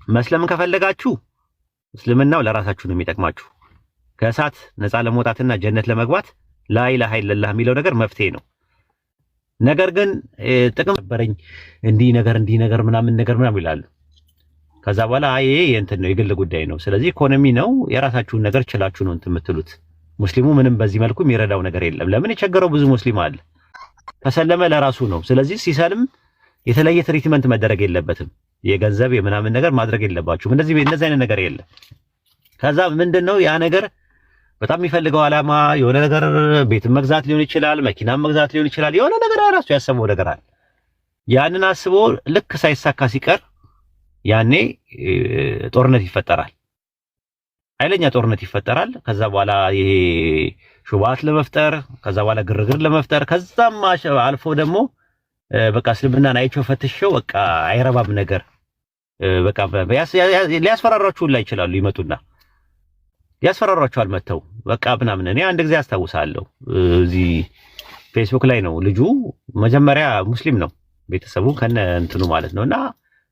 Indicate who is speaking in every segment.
Speaker 1: መስለም ከፈለጋችሁ እስልምናው ለራሳችሁ ነው የሚጠቅማችሁ። ከእሳት ነፃ ለመውጣትና ጀነት ለመግባት ላኢላሃ ኢለላህ የሚለው ነገር መፍትሄ ነው። ነገር ግን ጥቅም ነበረኝ እንዲህ ነገር ምናምን ይላሉ። ከዛ በኋላ ይሄ የእንትን ነው የግል ጉዳይ ነው። ስለዚህ ኢኮኖሚ ነው የራሳችሁን ነገር ችላችሁ ነው እንትን የምትሉት። ሙስሊሙ ምንም በዚህ መልኩ የሚረዳው ነገር የለም። ለምን የቸገረው ብዙ ሙስሊም አለ። ከሰለመ ለራሱ ነው። ስለዚህ ሲሰልም የተለየ ትሪትመንት መደረግ የለበትም። የገንዘብ የምናምን ነገር ማድረግ የለባችሁም። እንደዚህ አይነት ነገር የለም። ከዛ ምንድነው ያ ነገር በጣም የሚፈልገው ዓላማ የሆነ ነገር ቤት መግዛት ሊሆን ይችላል፣ መኪና መግዛት ሊሆን ይችላል። የሆነ ነገር ራሱ ያሰበው ነገር አለ። ያንን አስቦ ልክ ሳይሳካ ሲቀር ያኔ ጦርነት ይፈጠራል። ኃይለኛ ጦርነት ይፈጠራል። ከዛ በኋላ ይሄ ሹባት ለመፍጠር ከዛ በኋላ ግርግር ለመፍጠር ከዛም አልፎ ደግሞ በቃ እስልምናን አይቸው ፈትሸው በቃ አይረባም ነገር በቃ ሊያስፈራራችሁ ላይ ይችላሉ። ይመጡና ያስፈራራችኋል መተው በቃ ምናምን። እኔ አንድ ጊዜ አስታውሳለሁ እዚህ ፌስቡክ ላይ ነው ልጁ መጀመሪያ ሙስሊም ነው ቤተሰቡ ከነ እንትኑ ማለት ነውና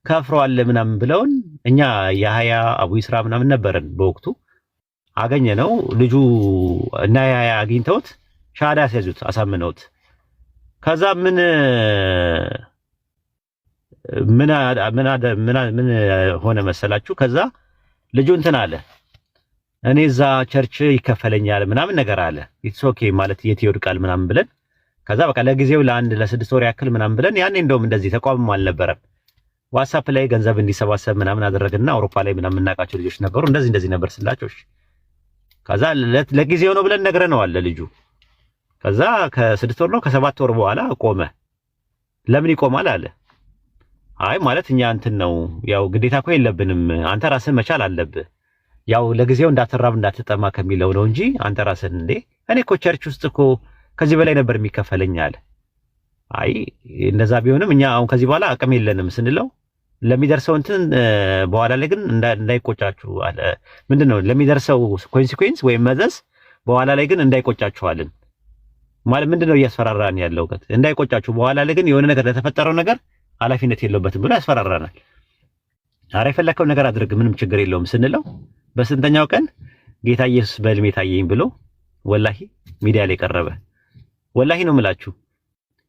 Speaker 1: ከፍረዋል ምናምን ብለውን እኛ የሀያ አቡ ይስራ ምናምን ነበርን በወቅቱ አገኘ ነው ልጁ እና የሀያ አግኝተውት ሻሃዳ ያስያዙት አሳምነውት ከዛ ምን ሆነ መሰላችሁ? ከዛ ልጁ እንትን አለ እኔ እዛ ቸርች ይከፈለኛል ምናምን ነገር አለ። ኢትስ ኦኬ ማለት የት ይወድቃል ምናምን ብለን ከዛ በቃ ለጊዜው ለ6 ወር ያክል ምናምን ብለን ያኔ እንደውም እንደዚህ ተቋምም አልነበረም ዋትስአፕ ላይ ገንዘብ እንዲሰባሰብ ምናምን አደረግና አውሮፓ ላይ ምናምን እናቃቸው ልጆች ነበሩ እንደዚህ ነበር ስላቸው። ከዛ ለጊዜው ነው ብለን ነግረነዋል ልጁ። ከዛ ከ6 ወር ነው ከ7 ወር በኋላ ቆመ። ለምን ይቆማል አለ። አይ ማለት እኛ እንትን ነው ያው ግዴታ እኮ የለብንም አንተ ራስህ መቻል አለብህ ያው ለጊዜው እንዳትራብ እንዳትጠማ ከሚለው ነው እንጂ አንተ ራስህ እንዴ እኔ እኮ ቸርች ውስጥ እኮ ከዚህ በላይ ነበር የሚከፈለኝ አለ። አይ እንደዛ ቢሆንም እኛ አሁን ከዚህ በኋላ አቅም የለንም ስንለው ለሚደርሰው እንትን በኋላ ላይ ግን እንዳይቆጫችሁ አለ። ምንድነው ለሚደርሰው ኮንሲኩዌንስ ወይም መዘዝ በኋላ ላይ ግን እንዳይቆጫችኋልን ማለት ምንድነው እያስፈራራን ያለው ቀጥ እንዳይቆጫችሁ በኋላ ላይ ግን የሆነ ነገር ለተፈጠረው ነገር ኃላፊነት የለበትም ብሎ ያስፈራራናል። አረ የፈለከው ነገር አድርግ ምንም ችግር የለውም ስንለው በስንተኛው ቀን ጌታ ኢየሱስ በህልሜ ታየኝ ብሎ ወላሂ ሚዲያ ላይ ቀረበ። ወላሂ ነው የምላችሁ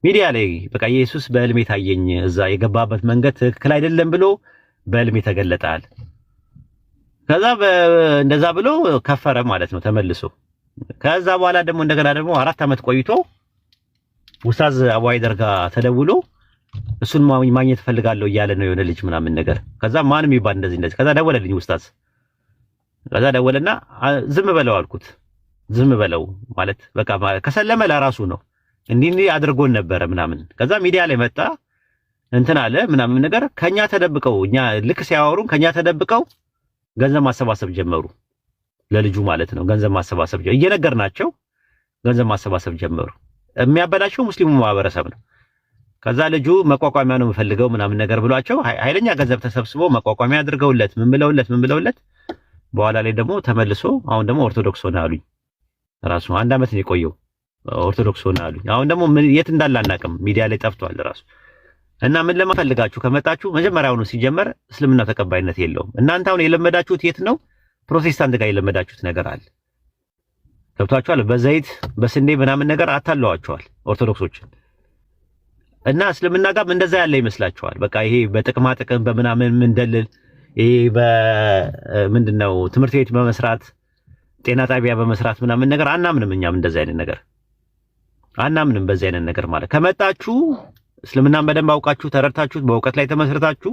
Speaker 1: ሚዲያ ላይ በቃ ኢየሱስ በህልሜ ታየኝ እዛ የገባበት መንገድ ትክክል አይደለም ብሎ በህልሜ ተገለጣል። ከዛ እንደዛ ብሎ ከፈረ ማለት ነው ተመልሶ። ከዛ በኋላ ደግሞ እንደገና ደግሞ 4 ዓመት ቆይቶ ኡስታዝ አቡ አይደር ጋር ተደውሎ እሱን ማግኘት ፈልጋለሁ እያለ ነው የሆነ ልጅ ምናምን ነገር። ከዛ ማንም ይባል እንደዚህ ከዛ ደወለልኝ ኡስታዝ። ከዛ ደወለና ዝም በለው አልኩት። ዝም በለው ማለት በቃ ከሰለመ ለራሱ ነው እንዲህ አድርጎን ነበረ ምናምን። ከዛ ሚዲያ ላይ መጣ እንትን አለ ምናምን ነገር ከኛ ተደብቀው እኛ ልክ ሲያወሩን ከኛ ተደብቀው ገንዘብ ማሰባሰብ ጀመሩ ለልጁ ማለት ነው። ገንዘብ ማሰባሰብ እየነገርናቸው ገንዘብ ማሰባሰብ ጀመሩ። የሚያበላቸው ሙስሊሙ ማህበረሰብ ነው። ከዛ ልጁ መቋቋሚያ ነው የምፈልገው ምናምን ነገር ብሏቸው ኃይለኛ ገንዘብ ተሰብስቦ መቋቋሚያ አድርገውለት ምን ብለውለት በኋላ ላይ ደግሞ ተመልሶ አሁን ደግሞ ኦርቶዶክስ ሆነ አሉኝ። ራሱ 1 ዓመት ነው የቆየው ኦርቶዶክስ ሆነ አሉኝ። አሁን ደግሞ የት እንዳለ አናውቅም ሚዲያ ላይ ጠፍቷል ራሱ። እና ምን ለማፈልጋችሁ ከመጣችሁ መጀመሪያውኑ ሲጀመር እስልምና ተቀባይነት የለውም። እናንተ አሁን የለመዳችሁት የት ነው? ፕሮቴስታንት ጋር የለመዳችሁት ነገር አለ። ገብቷችኋል? በዘይት በስንዴ ምናምን ነገር አታለዋቸዋል ኦርቶዶክሶችን። እና እስልምና ጋር እንደዛ ያለ ይመስላችኋል። በቃ ይሄ በጥቅማ ጥቅም በምናምን ምንደልል ይሄ በምንድነው ትምህርት ቤት በመስራት ጤና ጣቢያ በመስራት ምናምን ነገር አናምንም። እኛም እንደዛ አይነት ነገር አናምንም። በዛ አይነት ነገር ማለት ከመጣችሁ እስልምናን በደንብ አውቃችሁ ተረድታችሁት በእውቀት ላይ ተመስርታችሁ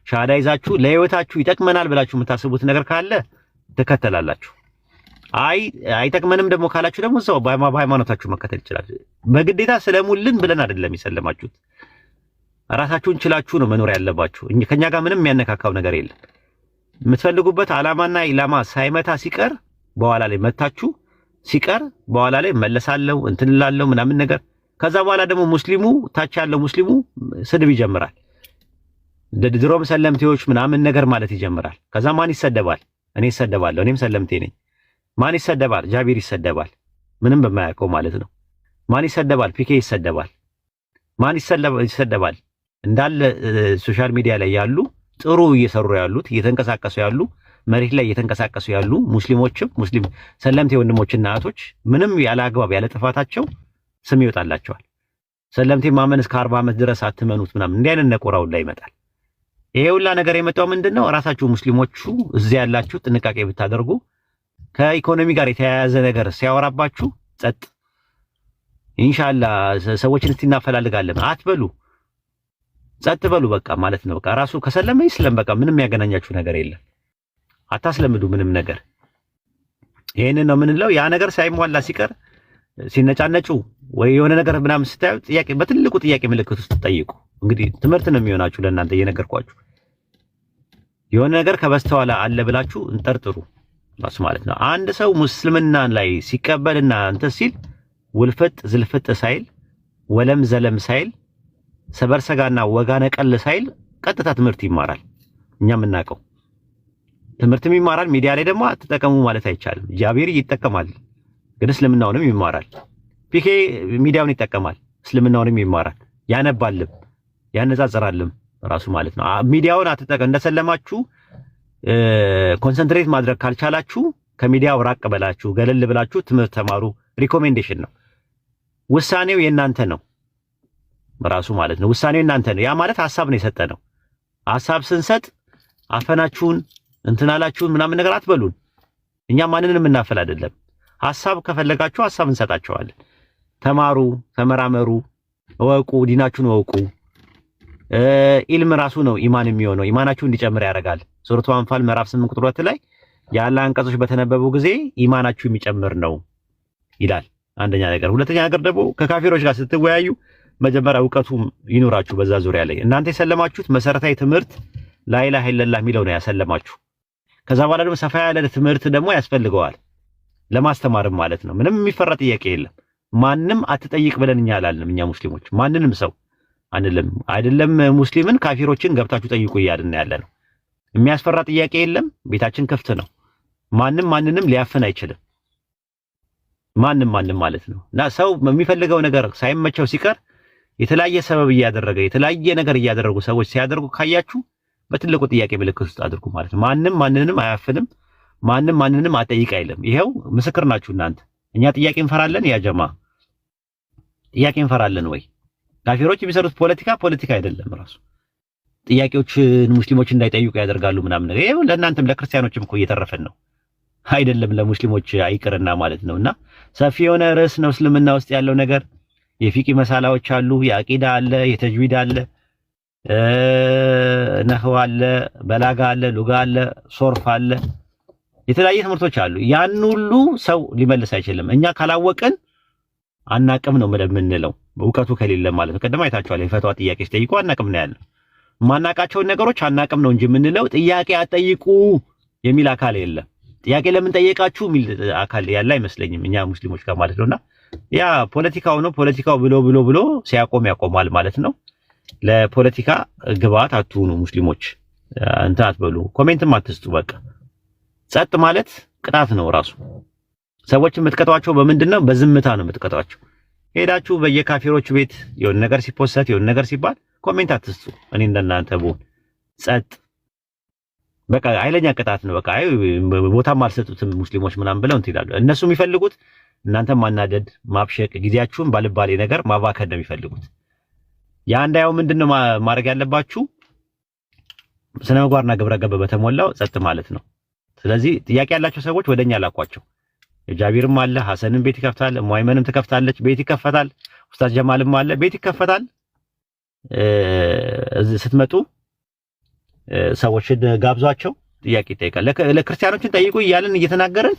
Speaker 1: ሻሃዳ ይዛችሁ ለህይወታችሁ ይጠቅመናል ብላችሁ የምታስቡት ነገር ካለ ትከተላላችሁ። አይጠቅመንም ደግሞ ካላችሁ ደግሞ ሰው በሃይማኖታችሁ መከተል ይችላል። በግዴታ ስለሙልን ብለን አይደለም ይሰለማችሁት። ራሳችሁን ችላችሁ ነው መኖር ያለባችሁ። ከኛ ጋር ምንም የሚያነካካው ነገር የለም። የምትፈልጉበት ዓላማና ኢላማ ሳይመታ ሲቀር በኋላ ላይ መታችሁ ሲቀር በኋላ ላይ መለሳለሁ እንትንላለሁ ምናምን ነገር። ከዛ በኋላ ደግሞ ሙስሊሙ ታች ያለው ሙስሊሙ ስድብ ይጀምራል። ድሮም ሰለምቴዎች ምናምን ነገር ማለት ይጀምራል። ከዛ ማን ይሰደባል? እኔ እሰደባለሁ። እኔም ሰለምቴ ነኝ። ማን ይሰደባል? ጃቢር ይሰደባል። ምንም በማያውቀው ማለት ነው። ማን ይሰደባል? ፒኬ ይሰደባል። ማን ይሰደባል? እንዳለ ሶሻል ሚዲያ ላይ ያሉ ጥሩ እየሰሩ ያሉት እየተንቀሳቀሱ ያሉ መሬት ላይ እየተንቀሳቀሱ ያሉ ሙስሊሞችም ሙስሊም ሰለምቴ ወንድሞችና እህቶች ምንም ያለ አግባብ ያለ ጥፋታቸው ስም ይወጣላቸዋል። ሰለምቴ ማመን እስከ 40 ዓመት ድረስ አትመኑት ምናምን እንዲህ አይነት ነቆራው ላይ ይመጣል። ይሄ ሁላ ነገር የመጣው ምንድነው? ራሳችሁ ሙስሊሞቹ እዚህ ያላችሁ ጥንቃቄ ብታደርጉ ከኢኮኖሚ ጋር የተያያዘ ነገር ሲያወራባችሁ ጸጥ ኢንሻአላህ ሰዎችን እስቲ እናፈላልጋለን አትበሉ። ጸጥ በሉ በቃ ማለት ነው። በቃ ራሱ ከሰለመ ይስለም በቃ ምንም ያገናኛችሁ ነገር የለም። አታስለምዱ ምንም ነገር። ይሄንን ነው የምንለው። ያ ነገር ሳይሟላ ሲቀር ሲነጫነጩ ወይ የሆነ ነገር ምናምን ስታዩ ጥያቄ በትልቁ ጥያቄ ምልክት ውስጥ ጠይቁ። እንግዲህ ትምህርት ነው የሚሆናችሁ ለእናንተ እየነገርኳችሁ። የሆነ ነገር ከበስተኋላ አለ ብላችሁ እንጠርጥሩ ራሱ ማለት ነው። አንድ ሰው ሙስልምናን ላይ ሲቀበልና እንተ ሲል ውልፍጥ ዝልፍጥ ሳይል ወለም ዘለም ሳይል ሰበርሰጋና ወጋነ ቀል ሳይል ቀጥታ ትምህርት ይማራል። እኛ የምናውቀው ትምህርትም ይማራል። ሚዲያ ላይ ደግሞ አትጠቀሙ ማለት አይቻልም። ጃቢር ይጠቀማል ግን እስልምናውንም ይማራል። ፒኬ ሚዲያውን ይጠቀማል እስልምናውንም ይማራል። ያነባልም ያነጻጽራልም ራሱ ማለት ነው። ሚዲያውን አትጠቀሙ። እንደሰለማችሁ ኮንሰንትሬት ማድረግ ካልቻላችሁ ከሚዲያው ራቅ በላችሁ ገለል ብላችሁ ትምህርት ተማሩ። ሪኮሜንዴሽን ነው። ውሳኔው የእናንተ ነው ራሱ ማለት ነው። ውሳኔው የእናንተ ነው። ያ ማለት ሐሳብ ነው የሰጠ ነው። ሐሳብ ስንሰጥ አፈናችሁን እንትናላችሁን ምናምን ነገር አትበሉን። እኛ ማንንም እናፈል አይደለም። ሐሳብ ከፈለጋችሁ ሐሳብ እንሰጣቸዋለን። ተማሩ፣ ተመራመሩ፣ እወቁ፣ ዲናችሁን እወቁ። ኢልም ራሱ ነው ኢማን የሚሆነው። ኢማናችሁ እንዲጨምር ያደርጋል። ሱረቱ አንፋል ምዕራፍ 8 ቁጥር 2 ላይ ያለ አንቀጾች በተነበቡ ጊዜ ኢማናችሁ የሚጨምር ነው ይላል። አንደኛ ነገር። ሁለተኛ ነገር ደግሞ ከካፊሮች ጋር ስትወያዩ መጀመሪያ ዕውቀቱ ይኖራችሁ በዛ ዙሪያ ላይ። እናንተ የሰለማችሁት መሰረታዊ ትምህርት ላኢላሃ ኢለላህ የሚለው ነው ያሰለማችሁ። ከዛ በኋላ ደግሞ ሰፋ ያለ ትምህርት ደግሞ ያስፈልገዋል ለማስተማርም ማለት ነው። ምንም የሚፈራ ጥያቄ የለም። ማንም አትጠይቅ ብለን እኛ አላልንም። እኛ ሙስሊሞች ማንንም ሰው አንልም። አይደለም ሙስሊምን ካፊሮችን ገብታችሁ ጠይቁ እያልን ያለ ነው። የሚያስፈራ ጥያቄ የለም። ቤታችን ክፍት ነው። ማንም ማንንም ሊያፍን አይችልም። ማንም ማለት ነው። እና ሰው የሚፈልገው ነገር ሳይመቸው ሲቀር የተለያየ ሰበብ እያደረገ የተለያየ ነገር እያደረጉ ሰዎች ሲያደርጉ ካያችሁ በትልቁ ጥያቄ ምልክት ውስጥ አድርጉ ማለት ነው። ማንም ማንንም አያፍንም። ማንም ማንንም አጠይቅ አይልም። ይሄው ምስክር ናችሁ እናንተ። እኛ ጥያቄ እንፈራለን? ያ ጀማ ጥያቄ እንፈራለን ወይ? ካፊሮች የሚሰሩት ፖለቲካ አይደለም ራሱ ጥያቄዎችን ሙስሊሞች እንዳይጠይቁ ያደርጋሉ ምናምን ነገር። ይሄው ለእናንተም ለክርስቲያኖችም እኮ እየተረፈን ነው አይደለም? ለሙስሊሞች አይቅርና ማለት ነውና ሰፊ የሆነ ርዕስ ነው እስልምና ውስጥ ያለው ነገር። የፊቂ መሳላዎች አሉ፣ የአቂዳ አለ፣ የተጅዊድ አለ፣ ነህው አለ፣ በላጋ አለ፣ ሉጋ አለ፣ ሶርፍ አለ፣ የተለያየ ትምህርቶች አሉ። ያን ሁሉ ሰው ሊመልስ አይችልም። እኛ ካላወቅን አናቅም ነው የምንለው፣ እውቀቱ ከሌለ ማለት ነው። ቀደም አይታችኋል። የፈትዋ ጥያቄ ሲጠይቁ አናቅም ነው ያለው። ማናቃቸውን ነገሮች አናቅም ነው እንጂ የምንለው ጥያቄ አጠይቁ የሚል አካል የለም። ጥያቄ ለምን ጠየቃችሁ የሚል አካል ያለ አይመስለኝም እኛ ሙስሊሞች ጋር ማለት ነውና ያ ፖለቲካው ነው። ፖለቲካው ብሎ ሲያቆም ያቆማል ማለት ነው። ለፖለቲካ ግብአት አትሁኑ ሙስሊሞች። እንትን አትበሉ፣ ኮሜንትም አትስጡ። በቃ ጸጥ ማለት ቅጣት ነው ራሱ። ሰዎች የምትቀጧቸው በምንድነው? በዝምታ ነው የምትቀጧቸው። ሄዳችሁ በየካፊሮቹ ቤት የሆነ ነገር ሲፖስት የሆነ ነገር ሲባል ኮሜንት አትስጡ። እኔ እንደናንተ ብሆን ጸጥ በቃ ኃይለኛ ቅጣት ነው። በቃ ቦታም አልሰጡትም ሙስሊሞች ምናምን ብለው እንትን ይላሉ። እነሱ የሚፈልጉት እናንተም ማናደድ፣ ማብሸቅ፣ ጊዜያችሁን ባልባሌ ነገር ማባከን ነው የሚፈልጉት። ያ እንዳያው ምንድነው ማድረግ ያለባችሁ? ስነ ምግባርና ግብረ ገብ በተሞላው ጸጥ ማለት ነው። ስለዚህ ጥያቄ ያላቸው ሰዎች ወደኛ ላኳቸው። ጃቢርም አለ፣ ሐሰንም ቤት ይከፍታል፣ ሙአይመንም ትከፍታለች፣ ቤት ይከፈታል። ኡስታዝ ጀማልም አለ፣ ቤት ይከፈታል። እዚህ ስትመጡ ሰዎችን ጋብዟቸው፣ ጥያቄ ይጠይቃል። ለክርስቲያኖችን ጠይቁ እያልን እየተናገርን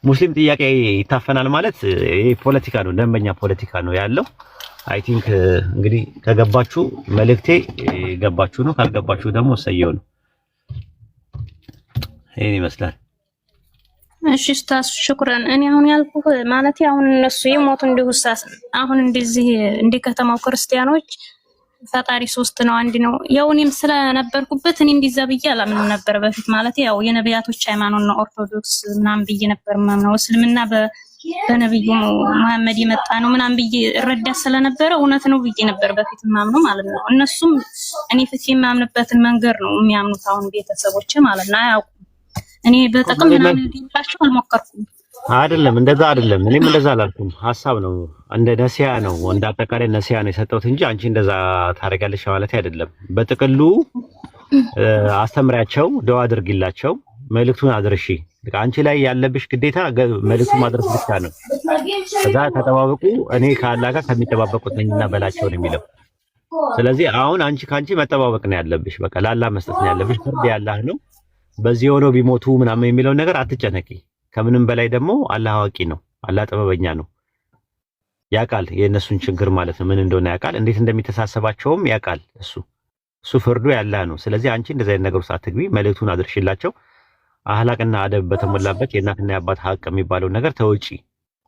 Speaker 1: ሙስሊም ጥያቄ ይታፈናል ማለት ይሄ ፖለቲካ ነው፣ ደንበኛ ፖለቲካ ነው ያለው። አይ ቲንክ እንግዲህ ከገባችሁ መልእክቴ ገባችሁ ነው፣ ካልገባችሁ ደግሞ ሰየው ነው። ይሄን ይመስላል።
Speaker 2: እሺ ኡስታዝ ሽኩራን። እኔ አሁን ያልኩህ ማለት አሁን እነሱ የሞቱ እንዲሁ ኡስታዝ አሁን እንደዚህ እንደ ከተማው ክርስቲያኖች ፈጣሪ ሶስት ነው አንድ ነው። ያው እኔም ስለነበርኩበት እኔ እንዲዛ ብዬ አላምንም ነበር በፊት ማለት ያው የነቢያቶች ሃይማኖት ነው ኦርቶዶክስ ምናምን ብዬ ነበር ማምነው። እስልምና በነብዩ መሐመድ የመጣ ነው ምናምን ብዬ እረዳ ስለነበረ እውነት ነው ብዬ ነበር በፊት ማምነው ማለት ነው። እነሱም እኔ ፍቺ የማምንበትን መንገድ ነው የሚያምኑት አሁን ቤተሰቦቼ ማለት ነው። አያውቁም። እኔ በጥቅም ምናምን ሊባቸው አልሞከርኩም።
Speaker 1: አይደለም እንደዛ አይደለም። እኔም እንደዛ አላልኩም። ሐሳብ ነው እንደ ነሲያ ነው እንደ አጠቃላይ ነሲያ ነው የሰጠሁት እንጂ አንቺ እንደዛ ታደርጋለሽ ማለት አይደለም። በጥቅሉ አስተምሪያቸው፣ ደዋ አድርጊላቸው፣ መልእክቱን አድርሺ። አንቺ ላይ ያለብሽ ግዴታ መልእክቱን ማድረስ ብቻ ነው። ከዛ ተጠባበቁ፣ እኔ ከአላህ ጋር ከሚጠባበቁት ነኝና በላቸው ነው የሚለው። ስለዚህ አሁን አንቺ ካንቺ መጠባበቅ ነው ያለብሽ። በቃ ለአላህ መስጠት ነው ያለብሽ። ፍርድ ያላህ ነው። በዚህ ሆነው ቢሞቱ ምናምን የሚለው ነገር አትጨነቂ። ከምንም በላይ ደግሞ አላህ አዋቂ ነው። አላህ ጥበበኛ ነው። ያውቃል የእነሱን ችግር ማለት ነው ምን እንደሆነ ያውቃል። እንዴት እንደሚተሳሰባቸውም ያውቃል። እሱ ፍርዱ ያላህ ነው። ስለዚህ አንቺ እንደዚህ አይነት ነገር ውስጥ አትግቢ። መልእክቱን አድርሽላቸው። አህላቅና አደብ በተሞላበት የእናትና የአባት ሀቅ የሚባለው ነገር ተወጪ።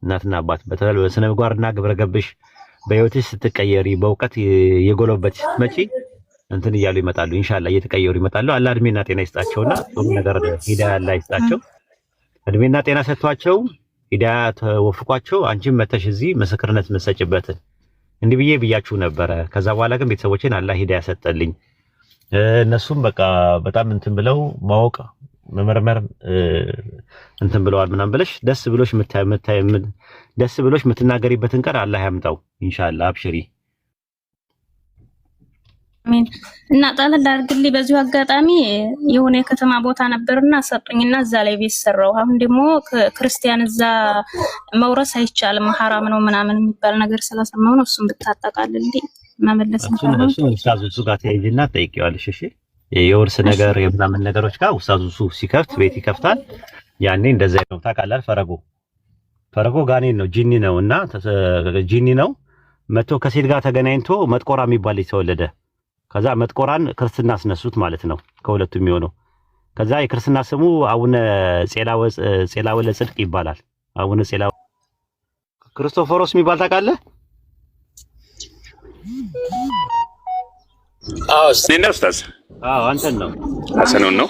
Speaker 1: እናትና አባት በተለይ በስነ ምግባርና ግብረ ገብሽ በህይወትሽ ስትቀየሪ በእውቀት የጎለበት ስትመጪ እንትን እያሉ ይመጣሉ። ኢንሻአላህ እየተቀየሩ ይመጣሉ። አላህ እድሜና ጤና ይስጣቸውና ጥሩ ነገር ሂዳያ አላህ ይስጣቸው። እድሜና ጤና ሰጥቷቸው ሂዳያ ተወፍቋቸው አንቺም መተሽ እዚህ ምስክርነት መሰጭበትን እንዲህ ብዬ ብያችሁ ነበረ። ከዛ በኋላ ግን ቤተሰቦቼን አላህ ሂዳያ ሰጠልኝ። እነሱም በቃ በጣም እንትን ብለው ማወቅ መመርመር እንትን ብለዋል ምናምን ብለሽ ደስ ብሎሽ የምትናገሪበትን ቀን አላህ ያምጣው ኢንሻአላህ። አብሽሪ።
Speaker 2: አሜን። እና ጠለል አድርግልኝ። በዚሁ አጋጣሚ የሆነ የከተማ ቦታ ነበርና ሰጡኝና እዛ ላይ ቤት ሰራው። አሁን ደግሞ ክርስቲያን እዛ መውረስ አይቻልም ሐራም ነው ምናምን የሚባል ነገር ስለሰማሁ ነው። እሱን ብታጠቃልልኝ መመለስ እንችላለን።
Speaker 1: እሱ ኡስታዝ እሱ ጋር ተይጅና ጠይቂዋለሽ። እሺ የውርስ ነገር የምናምን ነገሮች ጋር ኡስታዝ እሱ ሲከፍት ቤት ይከፍታል። ያኔ እንደዛ ነው ታውቃለህ። ፈረጎ ጋኔን ነው ጂኒ ነው እና ጂኒ ነው መጥቶ ከሴት ጋር ተገናኝቶ መጥቆራ የሚባል ልጅ ተወለደ። ከዛ መጥቆራን ክርስትና አስነሱት ማለት ነው ከሁለቱ የሚሆነው። ከዛ የክርስትና ስሙ አቡነ ጼላወ ለጽድቅ ይባላል። አቡነ ጼላወ ክርስቶፎሮስ የሚባል ታውቃለህ?
Speaker 3: አዎ እኔ ነው ኡስታዝ።
Speaker 1: አዎ አንተን ነው
Speaker 3: ሐሰኑን ነው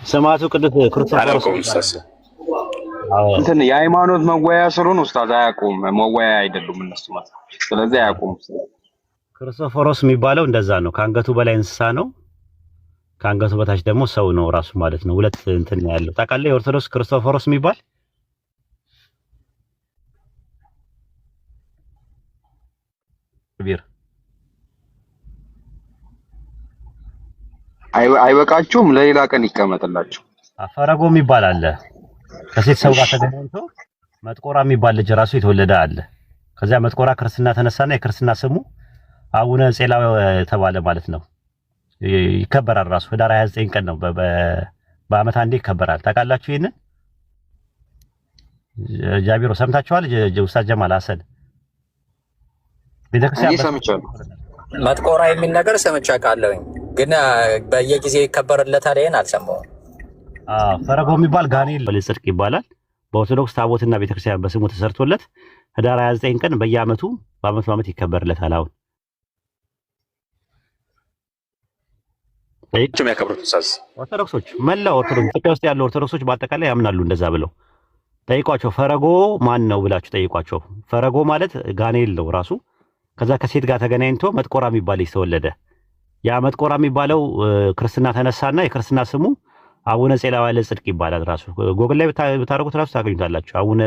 Speaker 1: ሰማዕቱ ቅዱስ ክርስቶፎሮስ
Speaker 4: እንትን የሃይማኖት መወያያ ስለሆነ ኡስታዝ አያውቁም። መወያያ አይደሉም እነሱ ማለት ነው። ስለዚህ አያውቁም።
Speaker 1: ክርስቶፎሮስ የሚባለው እንደዛ ነው። ከአንገቱ በላይ እንስሳ ነው፣ ከአንገቱ በታች ደግሞ ሰው ነው ራሱ ማለት ነው። ሁለት እንትን ያለው ታውቃለህ? የኦርቶዶክስ ክርስቶፎሮስ የሚባል ቢር
Speaker 4: አይበቃችሁም? ለሌላ ቀን ይቀመጥላችሁ።
Speaker 1: ፈረጎ የሚባል አለ። ከሴት ሰው ጋር ተገናኝቶ መጥቆራ የሚባል ልጅ ራሱ የተወለደ አለ። ከዚያ መጥቆራ ክርስትና ተነሳና የክርስትና ስሙ አቡነ ጼላው ተባለ ማለት ነው። ይከበራል ራሱ ህዳር 29 ቀን ነው። በአመት አንዴ ይከበራል። ታውቃላችሁ ይሄንን? ጃቢሮ ሰምታችኋል? ኡስታዝ ጀማል ሐሰን ቤተክርስቲያን
Speaker 4: ሰምቻለሁ።
Speaker 5: መጥቆራ የሚል ነገር ሰምቻ ቃለሁኝ፣ ግን በየጊዜው ይከበርለታል። ይሄን አልሰማሁም።
Speaker 1: ፈረጎ የሚባል ጋኔል ለጽድቅ ይባላል። በኦርቶዶክስ ታቦትና ቤተክርስቲያን በስሙ ተሰርቶለት ህዳር 29 ቀን በየአመቱ በአመት ይከበርለታል። አሁን
Speaker 3: የሚያከብሩት ኡስታዝ
Speaker 1: ኦርቶዶክሶች መላው ኦርቶዶክስ ኢትዮጵያ ውስጥ ያሉ ኦርቶዶክሶች በአጠቃላይ ያምናሉ እንደዛ ብለው። ጠይቋቸው፣ ፈረጎ ማን ነው ብላችሁ ጠይቋቸው። ፈረጎ ማለት ጋኔል ነው ራሱ። ከዛ ከሴት ጋር ተገናኝቶ መጥቆራ የሚባል ልጅ ተወለደ። ያ መጥቆራ የሚባለው ክርስትና ተነሳና የክርስትና ስሙ አቡነ ጼላወ ለጽድቅ ይባላል። ራሱ ጎግል ላይ ብታረጉት ራሱ ታገኙታላችሁ። አቡነ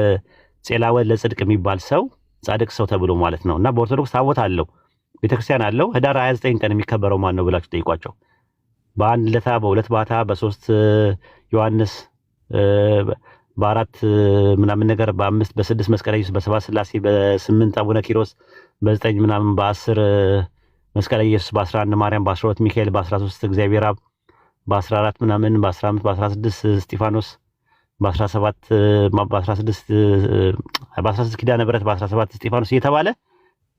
Speaker 1: ጼላወ ለጽድቅ የሚባል ሰው ጻድቅ ሰው ተብሎ ማለት ነው። እና በኦርቶዶክስ ታቦት አለው፣ ቤተክርስቲያን አለው። ህዳር 29 ቀን የሚከበረው ማን ነው ብላችሁ ጠይቋቸው። በአንድ ለታ፣ በሁለት ባታ፣ በሶስት ዮሐንስ፣ በአራት ምናምን ነገር፣ በአምስት በስድስት መስቀለ ኢየሱስ፣ በሰባት ስላሴ፣ በስምንት አቡነ ኪሮስ፣ በዘጠኝ ምናምን፣ በ10 መስቀለ ኢየሱስ፣ በ11 ማርያም፣ በ12 ሚካኤል፣ በ13 እግዚአብሔር አብ፣ በ14 ምናምን፣ በ15 በ16 እስጢፋኖስ፣ በ16 ኪዳነ ምሕረት፣ በ17 እስጢፋኖስ እየተባለ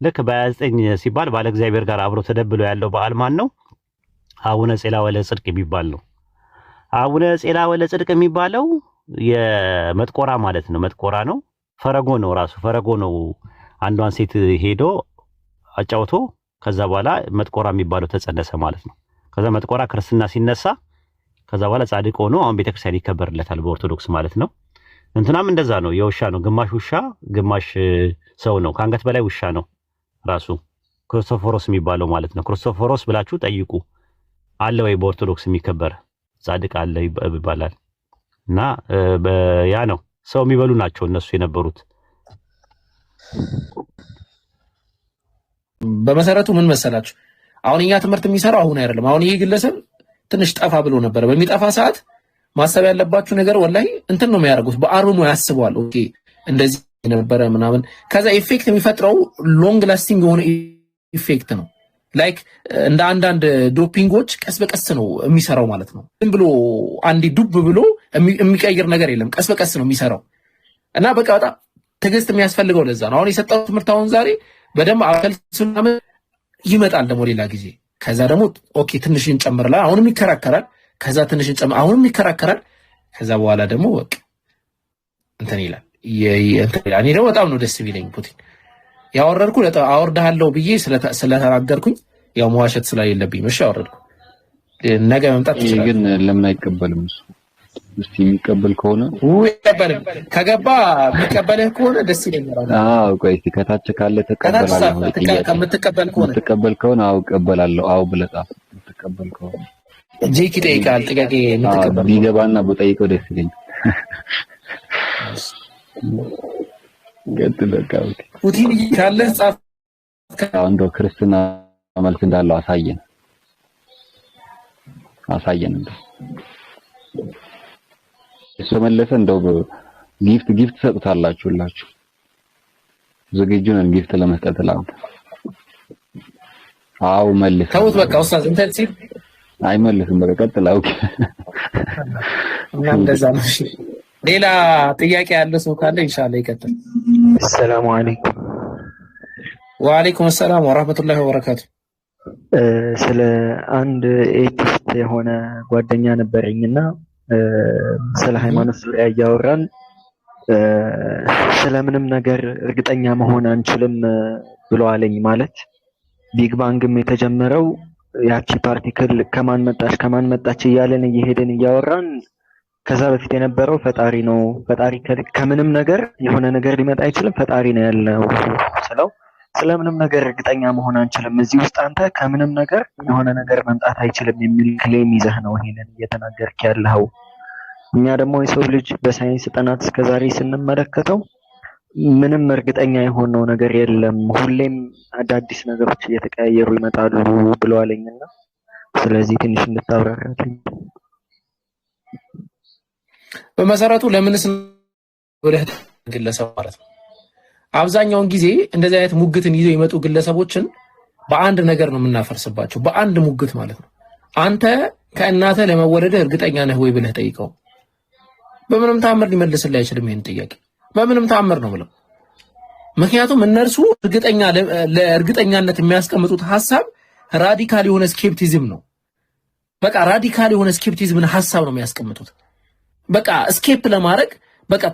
Speaker 1: ልክ በ29 ሲባል ባለ እግዚአብሔር ጋር አብሮ ተደብሎ ያለው በዓል ማን ነው? አቡነ ጼላወ ለጽድቅ የሚባል ነው። አቡነ ጼላወ ለጽድቅ የሚባለው የመጥቆራ ማለት ነው። መጥቆራ ነው። ፈረጎ ነው ራሱ ፈረጎ ነው። አንዷን ሴት ሄዶ አጫውቶ ከዛ በኋላ መጥቆራ የሚባለው ተጸነሰ ማለት ነው። ከዛ መጥቆራ ክርስትና ሲነሳ ከዛ በኋላ ጻድቅ ሆኖ አሁን ቤተክርስቲያን ይከበርለታል በኦርቶዶክስ ማለት ነው። እንትናም እንደዛ ነው። የውሻ ነው፣ ግማሽ ውሻ ግማሽ ሰው ነው። ከአንገት በላይ ውሻ ነው ራሱ ክርስቶፎሮስ የሚባለው ማለት ነው። ክርስቶፎሮስ ብላችሁ ጠይቁ አለ ወይ በኦርቶዶክስ የሚከበር ጻድቅ አለ ይባላል። እና ያ ነው ሰው የሚበሉ ናቸው እነሱ የነበሩት።
Speaker 6: በመሰረቱ ምን መሰላችሁ አሁን እኛ ትምህርት የሚሰራው አሁን አይደለም። አሁን ይሄ ግለሰብ ትንሽ ጠፋ ብሎ ነበር። በሚጠፋ ሰዓት ማሰብ ያለባችሁ ነገር ወላሂ እንትን ነው የሚያደርጉት፣ በአርሙ ያስበዋል። ኦኬ እንደዚህ ነበረ ምናምን። ከዛ ኢፌክት የሚፈጥረው ሎንግ ላስቲንግ የሆነ ኢፌክት ነው። ላይክ እንደ አንዳንድ ዶፒንጎች ቀስ በቀስ ነው የሚሰራው ማለት ነው። ዝም ብሎ አንዴ ዱብ ብሎ የሚቀይር ነገር የለም። ቀስ በቀስ ነው የሚሰራው እና በቃ በጣም ትዕግስት የሚያስፈልገው ለዛ ነው። አሁን የሰጠው ትምህርት አሁን ዛሬ በደንብ አከልሱና ይመጣል ደግሞ ሌላ ጊዜ። ከዛ ደግሞ ኦኬ ትንሽ እንጨምርላ፣ አሁንም ይከራከራል። ከዛ ትንሽ እንጨምር፣ አሁንም ይከራከራል። ከዛ በኋላ ደግሞ በቃ እንትን ይላል። እኔ ደግሞ በጣም ነው ደስ የሚለኝ ፑቲን ያወረድኩ አወርድሃለሁ ብዬ ስለተናገርኩኝ ያው መዋሸት ስለሌለብኝ ነው። እሺ አወረድኩ። ነገ መምጣት ይችላል።
Speaker 7: ግን ለምን አይቀበልም እሱ? እስቲ የሚቀበል ከሆነ
Speaker 6: ይቀበልም። ከገባ የሚቀበልህ ከሆነ ደስ ይለኛል።
Speaker 7: አዎ ቆይ እስቲ ከታች ካለ ተቀበላለሁ። የምትቀበል ከሆነ አዎ እቀበላለሁ። አዎ ብለህ ጻፍ። የምትቀበል ከሆነ
Speaker 6: ጄክ ይጠይቃል ጥያቄ። የምትቀበል
Speaker 7: ቢገባና በጠይቀው ደስ ይለኛል። ገጥል በቃ
Speaker 6: ፑቲን ካለ ጻፍ።
Speaker 7: እንደው ክርስትና መልስ እንዳለው አሳየን እንደው እሱ መለሰ። እንደው ጊፍት ሰጥታላችሁላችሁ ዝግጁ ነን ጊፍት ለመስጠት ላው። አው መልስ
Speaker 6: ተውት በቃ ኡስታዝ እንትን ሲል
Speaker 7: አይመልስም። በቃ ቀጥል። ኦኬ
Speaker 6: እና እንደዛ ነው። እሺ ሌላ ጥያቄ ያለ ሰው ካለ ኢንሻአላህ ይቀጥል።
Speaker 8: ሰላም አለይኩም።
Speaker 6: ወአለይኩም ሰላም ወራህመቱላሂ ወበረካቱ።
Speaker 8: ስለ አንድ ኤቲስት የሆነ ጓደኛ ነበረኝና ስለ ሃይማኖት ዙሪያ እያወራን ስለምንም ነገር እርግጠኛ መሆን አንችልም ብሎ አለኝ። ማለት ቢግ ባንግም የተጀመረው ያቺ ፓርቲክል ከማን መጣች እያለን እየሄድን እያወራን ከዛ በፊት የነበረው ፈጣሪ ነው። ፈጣሪ ከምንም ነገር የሆነ ነገር ሊመጣ አይችልም፣ ፈጣሪ ነው ያለው ስለው ስለምንም ነገር እርግጠኛ መሆን አንችልም፣ እዚህ ውስጥ አንተ ከምንም ነገር የሆነ ነገር መምጣት አይችልም የሚል ክሌም ይዘህ ነው ይሄንን እየተናገርክ ያለው። እኛ ደግሞ የሰው ልጅ በሳይንስ ጥናት እስከዛሬ ስንመለከተው ምንም እርግጠኛ የሆነው ነገር የለም፣ ሁሌም አዳዲስ ነገሮች እየተቀያየሩ ይመጣሉ ብለዋለኝና ስለዚህ ትንሽ እንድታብራራልኝ።
Speaker 6: በመሰረቱ ለምንስ ወደ ግለሰብ ማለት ነው አብዛኛውን ጊዜ እንደዚህ አይነት ሙግትን ይዘው የመጡ ግለሰቦችን በአንድ ነገር ነው የምናፈርስባቸው፣ በአንድ ሙግት ማለት ነው። አንተ ከእናትህ ለመወለድህ እርግጠኛ ነህ ወይ ብለህ ጠይቀው። በምንም ተአምር ሊመልስልህ አይችልም ይሄን ጥያቄ፣ በምንም ተአምር ነው ብለው። ምክንያቱም እነርሱ ለእርግጠኛነት የሚያስቀምጡት ሐሳብ ራዲካል የሆነ ስኬፕቲዝም ነው። በቃ ራዲካል የሆነ ስኬፕቲዝምን ሐሳብ ነው የሚያስቀምጡት። በቃ ስኬፕ ለማድረግ በቃ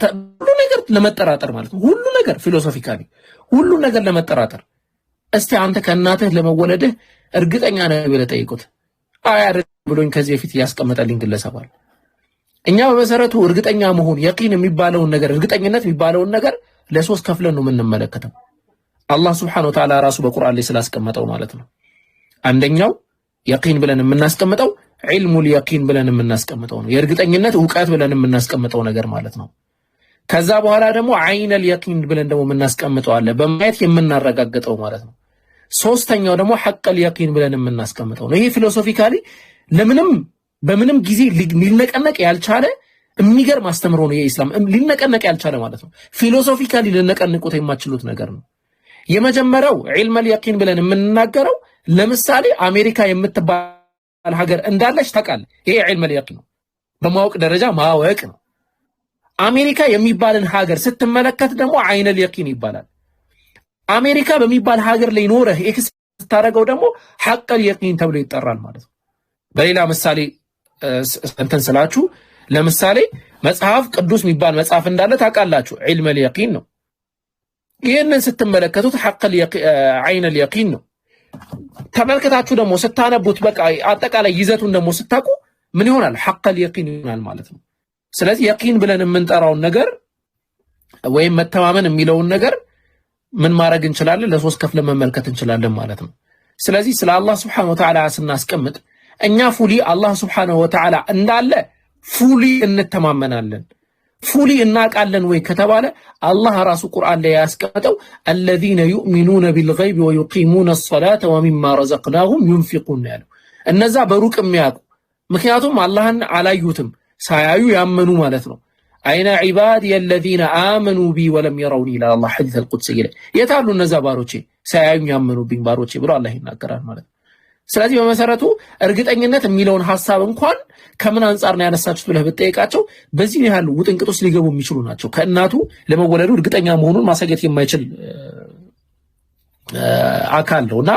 Speaker 6: ሁሉ ነገር ለመጠራጠር ማለት ነው። ሁሉ ነገር ፊሎሶፊካሊ ሁሉ ነገር ለመጠራጠር። እስቲ አንተ ከእናትህ ለመወለድህ እርግጠኛ ነህ ብለህ ጠይቁት። አይደል ብሎኝ ከዚህ በፊት ያስቀመጠልኝ ግለሰብ አለ። እኛ በመሰረቱ እርግጠኛ መሆን የቂን የሚባለውን ነገር እርግጠኝነት የሚባለውን ነገር ለሶስት ከፍለን ነው የምንመለከተው። አላህ Subhanahu Wa Ta'ala ራሱ በቁርአን ላይ ስላስቀመጠው ማለት ነው። አንደኛው የቂን ብለን የምናስቀምጠው ዒልሙል የቂን ብለን የምናስቀምጠው ነው፣ የእርግጠኝነት ዕውቀት ብለን የምናስቀምጠው ነገር ማለት ነው። ከዛ በኋላ ደግሞ ዐይነል የቂን ብለን ደግሞ የምናስቀምጠው አለ፣ በማየት የምናረጋግጠው ማለት ነው። ሶስተኛው ደግሞ ሐቀል የቂን ብለን የምናስቀምጠው ነው። ይሄ ፊሎሶፊካሊ በምንም ጊዜ ሊነቀነቅ ያልቻለ የሚገርም አስተምሮ ነው የኢስላም። ሊነቀነቅ ያልቻለ ማለት ነው። ፊሎሶፊካሊ ሊነቀነቁት የማይችሉት ነገር ነው። የመጀመሪያው ዒልመል የቂን ብለን የምንናገረው ለምሳሌ አሜሪካ የምትባል ሀገር እንዳለች ታውቃለህ። ይሄ ዒልመል የቂን ነው፣ በማወቅ ደረጃ ማወቅ ነው። አሜሪካ የሚባልን ሀገር ስትመለከት ደግሞ ዐይነል የቂን ይባላል። አሜሪካ በሚባል ሀገር ላይ ኖረህ ኤክስ ስታደርገው ደግሞ ሐቀል የቂን ተብሎ ይጠራል ማለት ነው። በሌላ ምሳሌ እንትን ስላችሁ ለምሳሌ መጽሐፍ ቅዱስ የሚባል መጽሐፍ እንዳለ ታውቃላችሁ፣ ዒልመል የቂን ነው። ይህንን ስትመለከቱት ሐቀል ዐይነል የቂን ነው። ተመልከታችሁ ደግሞ ስታነቡት በቃ አጠቃላይ ይዘቱን ደግሞ ስታውቁ ምን ይሆናል ሐቀል የቂን ይሆናል ማለት ነው። ስለዚህ የቂን ብለን የምንጠራውን ነገር ወይም መተማመን የሚለውን ነገር ምን ማድረግ እንችላለን? ለሶስት ከፍለን መመልከት እንችላለን ማለት ነው። ስለዚህ ስለ አላህ Subhanahu Wa Ta'ala ስናስቀምጥ እኛ ፉሊ አላህ Subhanahu Wa Ta'ala እንዳለ ፉሊ እንተማመናለን። ፉሊ እናቃለን ወይ ከተባለ አላህ ራሱ ቁርአን ላይ ያስቀመጠው الذين يؤمنون بالغيب ويقيمون الصلاة ومما رزقناهم ينفقون ያለው እነዛ በሩቅ የሚያውቁ ምክንያቱም አላህን አላዩትም ሳያዩ ያመኑ ማለት ነው። አይና ዒባዲ الذين آمنوا بي ولم يروني إلى الله حديث القدس ይላል። የታሉ እነዛ ባሮቼ ሳያዩ ያመኑብኝ ባሮቼ ብሎ አላህ ይናገራል ማለት ነው። ስለዚህ በመሰረቱ እርግጠኝነት የሚለውን ሐሳብ እንኳን ከምን አንፃር ነው ያነሳችሁት ብለህ ብትጠይቃቸው በዚህ ያህል ውጥንቅጦች ሊገቡ የሚችሉ ናቸው። ከእናቱ ለመወለዱ እርግጠኛ መሆኑን ማሳየት የማይችል አካል ነውና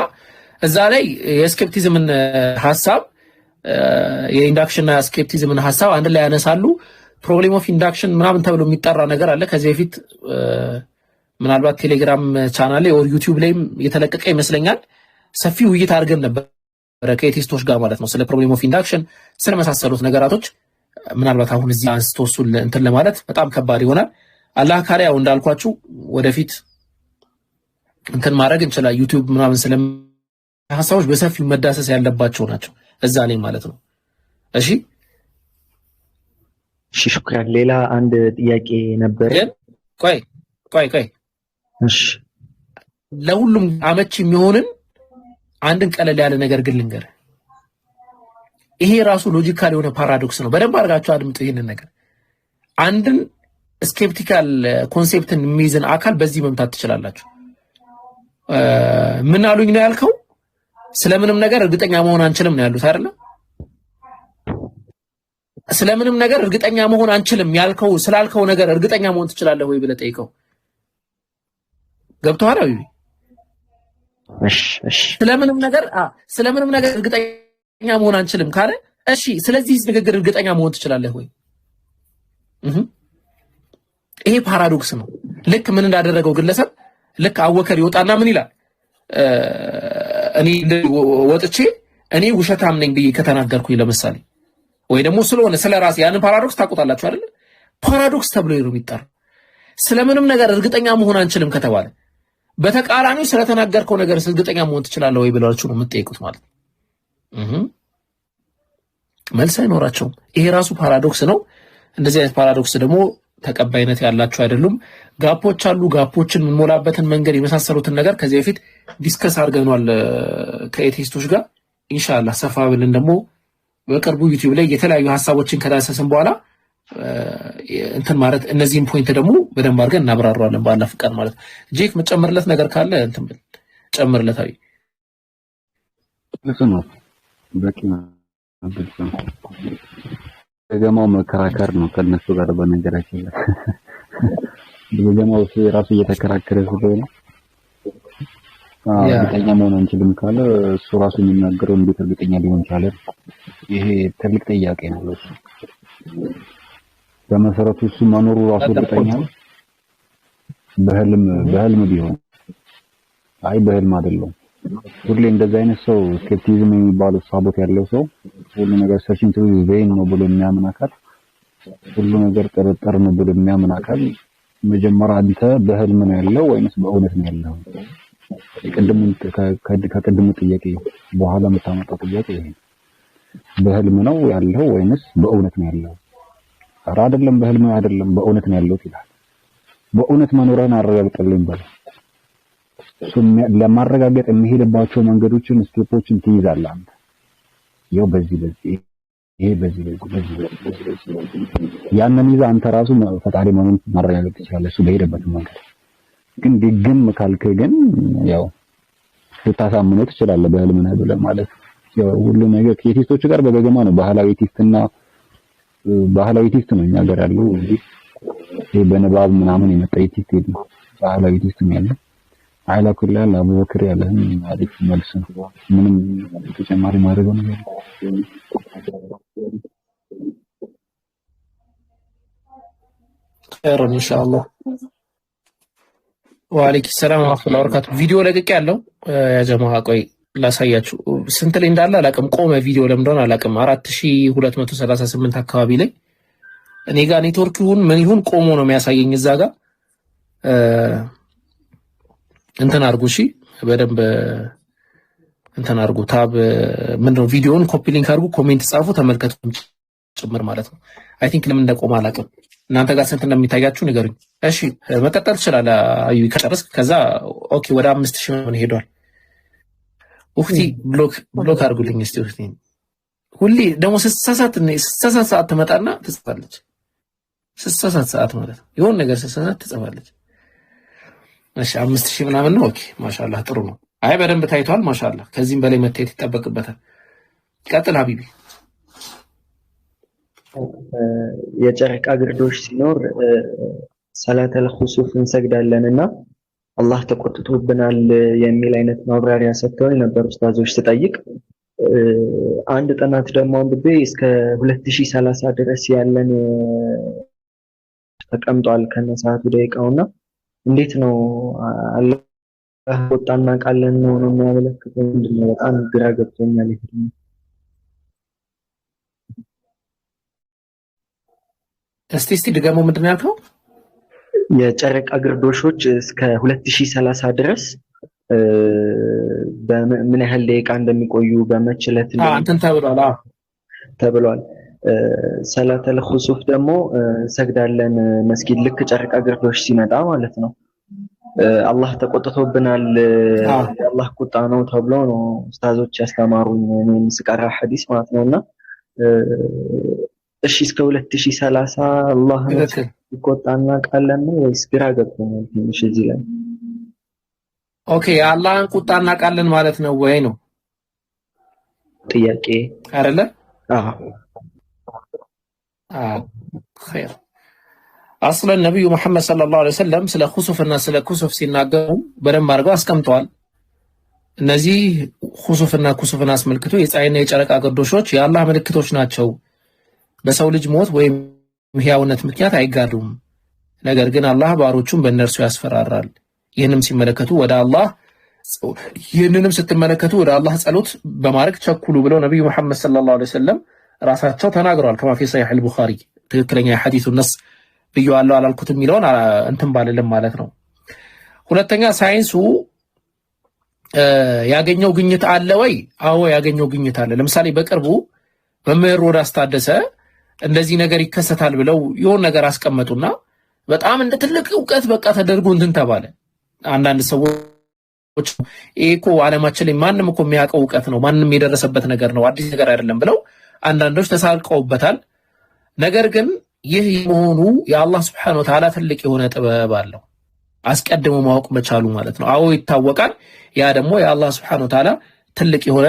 Speaker 6: እዛ ላይ የስኬፕቲዝምን ሐሳብ የኢንዳክሽንና ስኬፕቲዝምን ሐሳብ አንድ ላይ ያነሳሉ። ፕሮብሌም ኦፍ ኢንዳክሽን ምናምን ተብሎ የሚጠራ ነገር አለ። ከዚህ በፊት ምናልባት ቴሌግራም ቻናል ላይ ኦር ዩቲዩብ ላይም የተለቀቀ ይመስለኛል። ሰፊ ውይይት አድርገን ነበር ከኤቲስቶች ጋር ማለት ነው ስለ ፕሮብሌም ኦፍ ኢንዳክሽን ስለመሳሰሉት ነገራቶች። ምናልባት አሁን እዚህ አንስቶ እሱን እንትን ለማለት በጣም ከባድ ይሆናል። አላህ ካለ ያው እንዳልኳችሁ ወደፊት እንትን ማድረግ እንችላለን። ዩቲዩብ ምናምን ስለ ሐሳቦች በሰፊው መዳሰስ ያለባቸው ናቸው እዛ ላይ ማለት ነው። እሺ
Speaker 8: ሽክራን። ሌላ አንድ ጥያቄ ነበር።
Speaker 6: ቆይ
Speaker 8: እሺ
Speaker 6: ለሁሉም አመቺ የሚሆንን አንድን ቀለል ያለ ነገር ግን ልንገር። ይሄ ራሱ ሎጂካል የሆነ ፓራዶክስ ነው። በደንብ አድርጋችሁ አድምጡ ይሄንን ነገር። አንድን ስኬፕቲካል ኮንሴፕትን የሚይዝን አካል በዚህ መምታት ትችላላችሁ። ምን አሉኝ ነው ያልከው? ስለምንም ነገር እርግጠኛ መሆን አንችልም ነው ያሉት አይደል? ስለምንም ነገር እርግጠኛ መሆን አንችልም ያልከው ስላልከው ነገር እርግጠኛ መሆን ትችላለህ ወይ ብለህ ጠይቀው። ገብቶሃል አይደል?
Speaker 8: እሺ
Speaker 6: ስለምንም ነገር እርግጠኛ መሆን አንችልም ካለ እሺ ስለዚህ ንግግር እርግጠኛ መሆን ትችላለህ ወይ? ይሄ ፓራዶክስ ነው። ልክ ምን እንዳደረገው ግለሰብ ልክ አወከር ይወጣና ምን ይላል? እኔ ወጥቼ እኔ ውሸታም ነኝ ብዬ ከተናገርኩኝ ለምሳሌ ወይ ደግሞ ስለሆነ ስለራሴ ያንን ፓራዶክስ ታውቁታላችሁ አይደል? ፓራዶክስ ተብሎ ነው የሚጠራው። ስለምንም ነገር እርግጠኛ መሆን አንችልም ከተባለ በተቃራኒው ስለተናገርከው ነገር እርግጠኛ መሆን ትችላለህ ወይ ብላችሁ ነው የምትጠይቁት ማለት ነው። መልስ አይኖራቸውም። ይሄ ራሱ ፓራዶክስ ነው። እንደዚህ አይነት ፓራዶክስ ደግሞ ተቀባይነት ያላቸው አይደሉም። ጋፖች አሉ። ጋፖችን የምንሞላበትን መንገድ የመሳሰሉትን ነገር ከዚህ በፊት ዲስከስ አድርገናል ከኤቲስቶች ጋር። ኢንሻአላህ ሰፋ ብለን ደግሞ በቅርቡ ዩቲዩብ ላይ የተለያዩ ሐሳቦችን ከዳሰስን በኋላ እንትን ማለት እነዚህን ፖይንት ደግሞ በደንብ አድርገን እናብራራዋለን በአላህ ፍቃድ ማለት ነው። ጄክ መጨመርለት ነገር ካለ እንትን ብል ጨምርለት። አይ
Speaker 7: ነው በቂ ነው። ገማው መከራከር ነው ከነሱ ጋር በነገራችን ላይ ገማው ራሱ እየተከራከረ ስለሆነ እርግጠኛ መሆን አንችልም ካለ እሱ ራሱ የሚናገረው እንዴት እርግጠኛ ሊሆን ይችላል? ይሄ ትልቅ ጥያቄ ነው። በመሰረቱ እሱ መኖሩ ራሱ እርግጠኛ ነው። በህልም ቢሆን አይ በህልም አይደለም። ሁሌ እንደዚህ አይነት ሰው ስኬፕቲዝም የሚባለው ሳቦት ያለው ሰው ሁሉ ነገር ሰርችንግ ቱ ቬን ነው ብሎ የሚያምን አካል፣ ሁሉ ነገር ጥርጥር ነው ብሎ የሚያምን አካል መጀመሪያ አንተ በህልም ነው ያለው ወይስ በእውነት ነው ያለው? ከቅድሙ ጥያቄ በኋላ የምታመጣው ጥያቄ ይሄ በህልም ነው ያለው ወይስ በእውነት ነው ያለው? ኧረ አይደለም በህልም አይደለም በእውነት ነው ያለው ይላል። በእውነት መኖርን አረጋግጥልኝ በል። ለማረጋገጥ የሚሄድባቸው መንገዶችን ስቴፖችን ትይዛለህ አንተ። ይኸው በዚህ ይሄ በዚህ ያንን ይዘህ አንተ ራሱ ፈጣሪ መሆኑን ማረጋገጥ ትችላለህ። እሱ በሄደበት መንገድ ግን ድግም ካልከ ግን ያው ልታሳምነው ትችላለህ በህልም ነው ብለህ ማለት ያው ሁሉ ነገር ከኤቲስቶች ጋር በገገማ ነው። ባህላዊ ቴስት ነው እኛ ጋር ያለው እንጂ ይሄ በንባብ ምናምን የመጣ ቴስት የለም። ባህላዊ ቴስት ነው ያለው። አይላ ኩላል አቡበክር ያለህን አሪፍ መልስ ነው። ምንም ተጨማሪ ማድረግ ነው ያለው።
Speaker 6: خير ان شاء الله وعليكم السلام ورحمه الله وبركاته። ቪዲዮ ለቅቄ ያለው ያ ጀማዓ ቆይ ላሳያችሁ ስንት ላይ እንዳለ አላውቅም። ቆመ ቪዲዮ ለምን እንደሆነ አላውቅም። 4238 አካባቢ ላይ እኔ ጋር ኔትወርክ ይሁን ምን ይሁን ቆሞ ነው የሚያሳየኝ። እዛ ጋር እንትን አድርጉ እሺ፣ በደንብ እንትን አድርጉ። ታብ ምንድነው ቪዲዮውን ኮፒ ሊንክ አድርጉ፣ ኮሜንት ጻፉ፣ ተመልከቱ ጭምር ማለት ነው። አይ ቲንክ ለምን እንደቆመ አላውቅም። እናንተ ጋር ስንት እንደሚታያችሁ ንገሩኝ። እሺ መቀጠል ትችላለህ አዩ ከጨረስክ። ከዛ ኦኬ ወደ 5000 ምን ሄዷል። ኡክቲ ብሎክ አድርጉልኝ እስቲ። ኡክቲ ሁሌ ደግሞ ስሳሳት ሰዓት ትመጣና ትጽፋለች። ስሳሳት ሰዓት ማለት ነው የሆነ ነገር ስሳሳት ትጽፋለች። እሺ 5000 ምናምን ነው። ኦኬ ማሻአላህ ጥሩ ነው። አይ በደንብ ታይቷል ማሻአላህ። ከዚህም በላይ መታየት ይጠበቅበታል። ቀጥል ሀቢቢ።
Speaker 8: የጨረቃ ግርዶሽ ሲኖር ሰላተል ኹሱፍ እንሰግዳለንና አላህ ተቆጥቶብናል የሚል አይነት ማብራሪያ ሰጥተው ነበር ኡስታዞች ስጠይቅ። አንድ ጥናት ደግሞ አንብቤ እስከ 2030 ድረስ ያለን ተቀምጧል ከነሰዓቱ ደቂቃውና እንዴት ነው አላህ ወጣና ቃለን ነው የሚያመለክተው? ምንድነው? በጣም ግራ ገብቶኛል። ይሄ
Speaker 6: እስቲ ድገሞ ምንድነው ያልከው?
Speaker 8: የጨረቃ ግርዶሾች እስከ 2030 ድረስ በምን ያህል ደቂቃ እንደሚቆዩ በመችለት
Speaker 6: እንትን
Speaker 8: ተብሏል። ሰላተል ኹሱፍ ደግሞ ሰግዳለን መስጊድ ልክ ጨረቃ ግርዶሽ ሲመጣ ማለት ነው። አላህ ተቆጥቶብናል የአላህ ቁጣ ነው ተብሎ ነው ኡስታዞች ያስተማሩኝ እኔም ስቀራ ሐዲስ ማለት ነውና እሺ እስከ 2030 አላህ ይቆጣና ቃለን ነው ወይስ ግራ ገብቶኛል ትንሽ እዚህ ላይ።
Speaker 6: ኦኬ አላህን ቁጣና ቃለን ማለት ነው ወይ ነው
Speaker 8: ጥያቄ
Speaker 6: አይደለ? خير اصلا النبي محمد صلى الله عليه وسلم ስለ ኹሱፍና ስለ ኩሱፍ ሲናገሩ በደንብ አድርገው አስቀምጠዋል። እነዚህ ኹሱፍና ኩሱፍን አስመልክቶ የፀሐይና የጨረቃ ግርዶሾች የአላህ ምልክቶች ናቸው። በሰው ልጅ ሞት ወይም ህያውነት ምክንያት አይጋዱም። ነገር ግን አላህ ባሮቹን በእነርሱ ያስፈራራል። ይህንንም ስትመለከቱ ወደ አላህ ጸሎት በማድረግ ቸኩሉ ብለው ነብዩ መሐመድ ሰለላሁ ዐለይሂ ወሰለም ራሳቸው ተናግረዋል። ከማ ፊ ሰሒህ አልቡኻሪ ትክክለኛ የሐዲሱ ነስ ብየዋለሁ አላልኩትም የሚለውን እንትን ባልልም ማለት ነው። ሁለተኛ ሳይንሱ ያገኘው ግኝት አለ ወይ? አዎ ያገኘው ግኝት አለ። ለምሳሌ በቅርቡ መምህር ሮዳስ ታደሰ እንደዚህ ነገር ይከሰታል ብለው የሆነ ነገር አስቀመጡና በጣም እንደ ትልቅ ዕውቀት በቃ ተደርጎ እንትን ተባለ። አንዳንድ ሰዎች እኮ ዓለማችን ላይ ማንም እኮ የሚያውቀው ዕውቀት ነው፣ ማንም የደረሰበት ነገር ነው፣ አዲስ ነገር አይደለም ብለው አንዳንዶች ተሳልቀውበታል። ነገር ግን ይህ መሆኑ የአላህ Subhanahu Wa Ta'ala ትልቅ የሆነ ጥበብ አለው፣ አስቀድሞ ማወቅ መቻሉ ማለት ነው። አዎ ይታወቃል። ያ ደግሞ የአላህ Subhanahu Wa Ta'ala ትልቅ የሆነ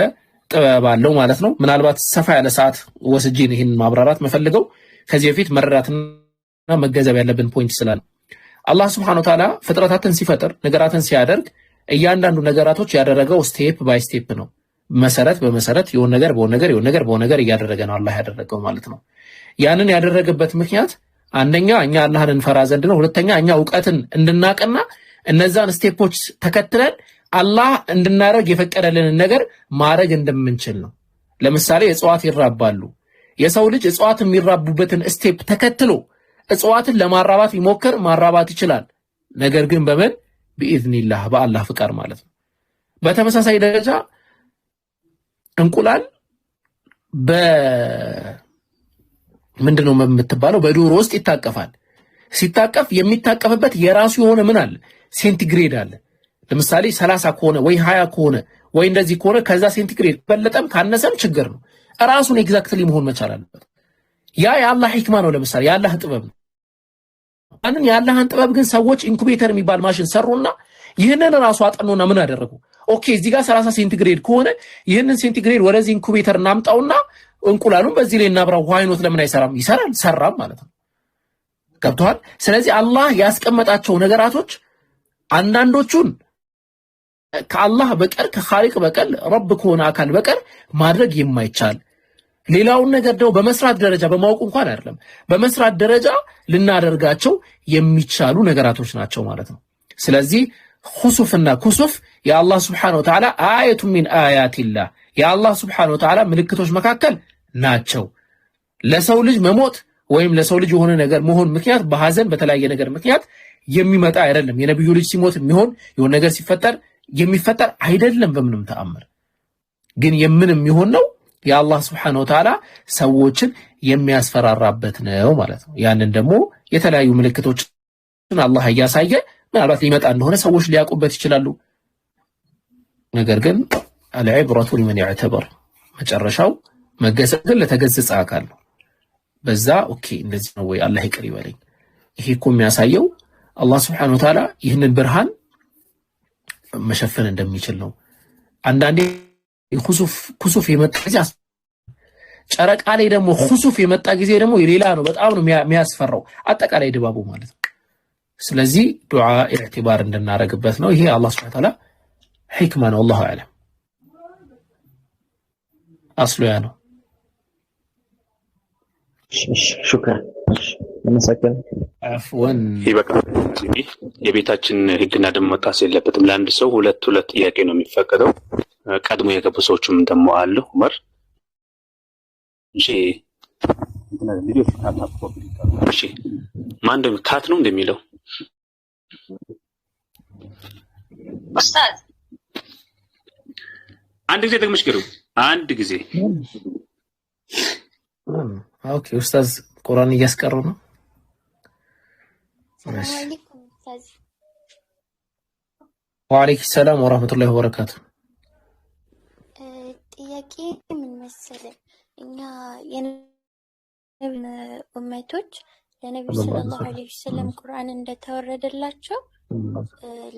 Speaker 6: ጥበብ አለው ማለት ነው። ምናልባት ሰፋ ያለ ሰዓት ወስጄ ይሄን ማብራራት መፈልገው ከዚህ በፊት መረዳትና መገንዘብ ያለብን ፖይንት ስላለ አላህ Subhanahu Wa Ta'ala ፍጥረታትን ሲፈጥር ነገራትን ሲያደርግ እያንዳንዱ ነገራቶች ያደረገው ስቴፕ ባይ ስቴፕ ነው። መሰረት በመሰረት የሆነ ነገር በሆነ ነገር እያደረገ ነው አላህ ያደረገው ማለት ነው። ያንን ያደረገበት ምክንያት አንደኛ እኛ አላህን እንፈራ ዘንድ ነው። ሁለተኛ እኛ ዕውቀትን እንድናቀና እነዛን ስቴፖች ተከትለን አላህ እንድናረግ የፈቀደልን ነገር ማረግ እንደምንችል ነው። ለምሳሌ እጽዋት ይራባሉ። የሰው ልጅ እጽዋት የሚራቡበትን ስቴፕ ተከትሎ እጽዋትን ለማራባት ይሞክር ማራባት ይችላል። ነገር ግን በምን بإذنillah በአላህ ፍቃድ ማለት ነው። በተመሳሳይ ደረጃ እንቁላል ምንድነው የምትባለው በዶሮ ውስጥ ይታቀፋል። ሲታቀፍ የሚታቀፍበት የራሱ የሆነ ምን አለ ሴንቲግሬድ አለ። ለምሳሌ 30 ከሆነ ወይ 20 ከሆነ ወይ እንደዚህ ከሆነ ከዛ ሴንቲግሬድ በለጠም ካነሰም ችግር ነው። ራሱን ኤግዛክትሊ መሆን መቻል አለበት። ያ የአላህ ሂክማ ነው። ለምሳሌ የአላህ ጥበብ ነው። አንን የአላህን ጥበብ ግን ሰዎች ኢንኩቤተር የሚባል ማሽን ሰሩና ይህንን ራሱ አጠኑና ምን አደረጉ? ኦኬ እዚህ ጋር 30 ሴንቲግሬድ ከሆነ ይህንን ሴንቲግሬድ ወደዚህ ኢንኩቤተር እናምጣውና እንቁላሉን በዚህ ላይ እናብራው። ዋይኖት ለምን አይሰራም? ይሰራል፣ ሰራም ማለት ነው። ገብቷል? ስለዚህ አላህ ያስቀመጣቸው ነገራቶች አንዳንዶቹን ከአላህ በቀር ከኻሊቅ በቀር ረብ ከሆነ አካል በቀር ማድረግ የማይቻል ሌላውን ነገር ደግሞ በመስራት ደረጃ በማወቅ እንኳን አይደለም በመስራት ደረጃ ልናደርጋቸው የሚቻሉ ነገራቶች ናቸው ማለት ነው። ስለዚህ ኹሱፍና ኩሱፍ የአላህ Subhanahu Wa Ta'ala አያቱ ሚን አያቲላህ የአላህ Subhanahu Wa Ta'ala ምልክቶች መካከል ናቸው። ለሰው ልጅ መሞት ወይም ለሰው ልጅ የሆነ ነገር መሆን ምክንያት በሐዘን በተለያየ ነገር ምክንያት የሚመጣ አይደለም። የነብዩ ልጅ ሲሞት የሚሆን የሆነ ነገር ሲፈጠር የሚፈጠር አይደለም በምንም ተአምር። ግን የምንም ይሆን ነው የአላህ Subhanahu Wa Ta'ala ሰዎችን የሚያስፈራራበት ነው ማለት ነው። ያንን ደግሞ የተለያዩ ምልክቶችን አላህ ያሳየ ምናልባት ሊመጣ እንደሆነ ሰዎች ሊያውቁበት ይችላሉ። ነገር ግን አልዕብረቱ ሊመን ይዕተበር መጨረሻው መገሰጽ ለተገሰጸ አካል ነው። በዛ ኦኬ እንደዚህ ነው ወይ አላህ ይቅር ይበለኝ። ይሄ እኮ የሚያሳየው አላህ Subhanahu Wa Ta'ala ይህንን ብርሃን መሸፈን እንደሚችል ነው። አንዳንዴ ኩሱፍ የመጣ ጊዜ ጨረቃ ላይ ደግሞ ኩሱፍ የመጣ ጊዜ ደግሞ ሌላ ነው። በጣም ነው የሚያስፈራው አጠቃላይ ድባቡ ማለት ነው። ስለዚህ ዱዓ ኢዕቲባር እንድናረግበት ነው። ይሄ አላህ Subhanahu Wa Ta'ala ሕክማ ነው። አላሁ አዕለም አስሉ ያ ነው።
Speaker 8: ሹክራን ለመሰከን
Speaker 6: አፍወን
Speaker 3: ይበቃል። የቤታችን ህግና ደንብ መጣስ የለበትም። ለአንድ ሰው ሁለት ጥያቄ ነው የሚፈቀደው። ቀድሞ የገቡ ሰዎችም ደግሞ አሉ። ዑመር እሺ እሺ ማን ደም ካት ነው እንደሚለው
Speaker 9: ኡስታዝ
Speaker 3: አንድ ጊዜ ደግመሽ ግሩ አንድ ጊዜ
Speaker 6: ኦኬ ኡስታዝ ቁርአን እያስቀሩ ነው።
Speaker 9: ሰላም አለይኩም ኡስታዝ።
Speaker 6: ወአለይኩም ሰላም ወራህመቱላሂ ወበረካቱ።
Speaker 9: ጥያቄ ምን መሰለህ እኛ የነብዩ ኡመቶች ለነብዩ ሰለላሁ ዐለይሂ ወሰለም ቁርአን እንደተወረደላቸው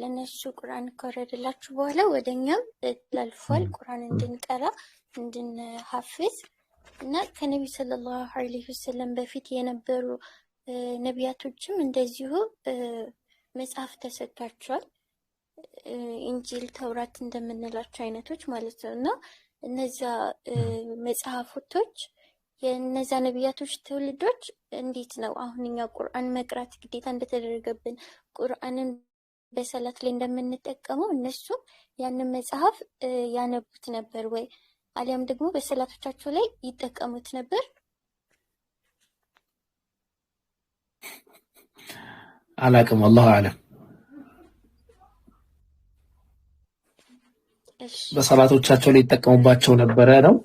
Speaker 9: ለነሱ ቁርአን ከወረደላችሁ በኋላ ወደኛም ተላልፏል ቁርአን እንድንቀራ እንድንሐፍዝ እና ከነብዩ ሰለላሁ ዐለይሂ ወሰለም በፊት የነበሩ ነቢያቶችም እንደዚሁ መጽሐፍ ተሰጥቷቸዋል። ኢንጂል ተውራት እንደምንላቸው አይነቶች ማለት ነው። እና እነዛ መጽሐፎች የነዛ ነቢያቶች ትውልዶች እንዴት ነው አሁን እኛ ቁርአን መቅራት ግዴታ እንደተደረገብን ቁርአንን በሰላት ላይ እንደምንጠቀመው እነሱ ያንን መጽሐፍ ያነቡት ነበር ወይ አሊያም ደግሞ በሰላቶቻቸው ላይ ይጠቀሙት ነበር?
Speaker 6: አላቅም አላሁ አዕለም። በሰላቶቻቸው ላይ ይጠቀሙባቸው ነበረ ነው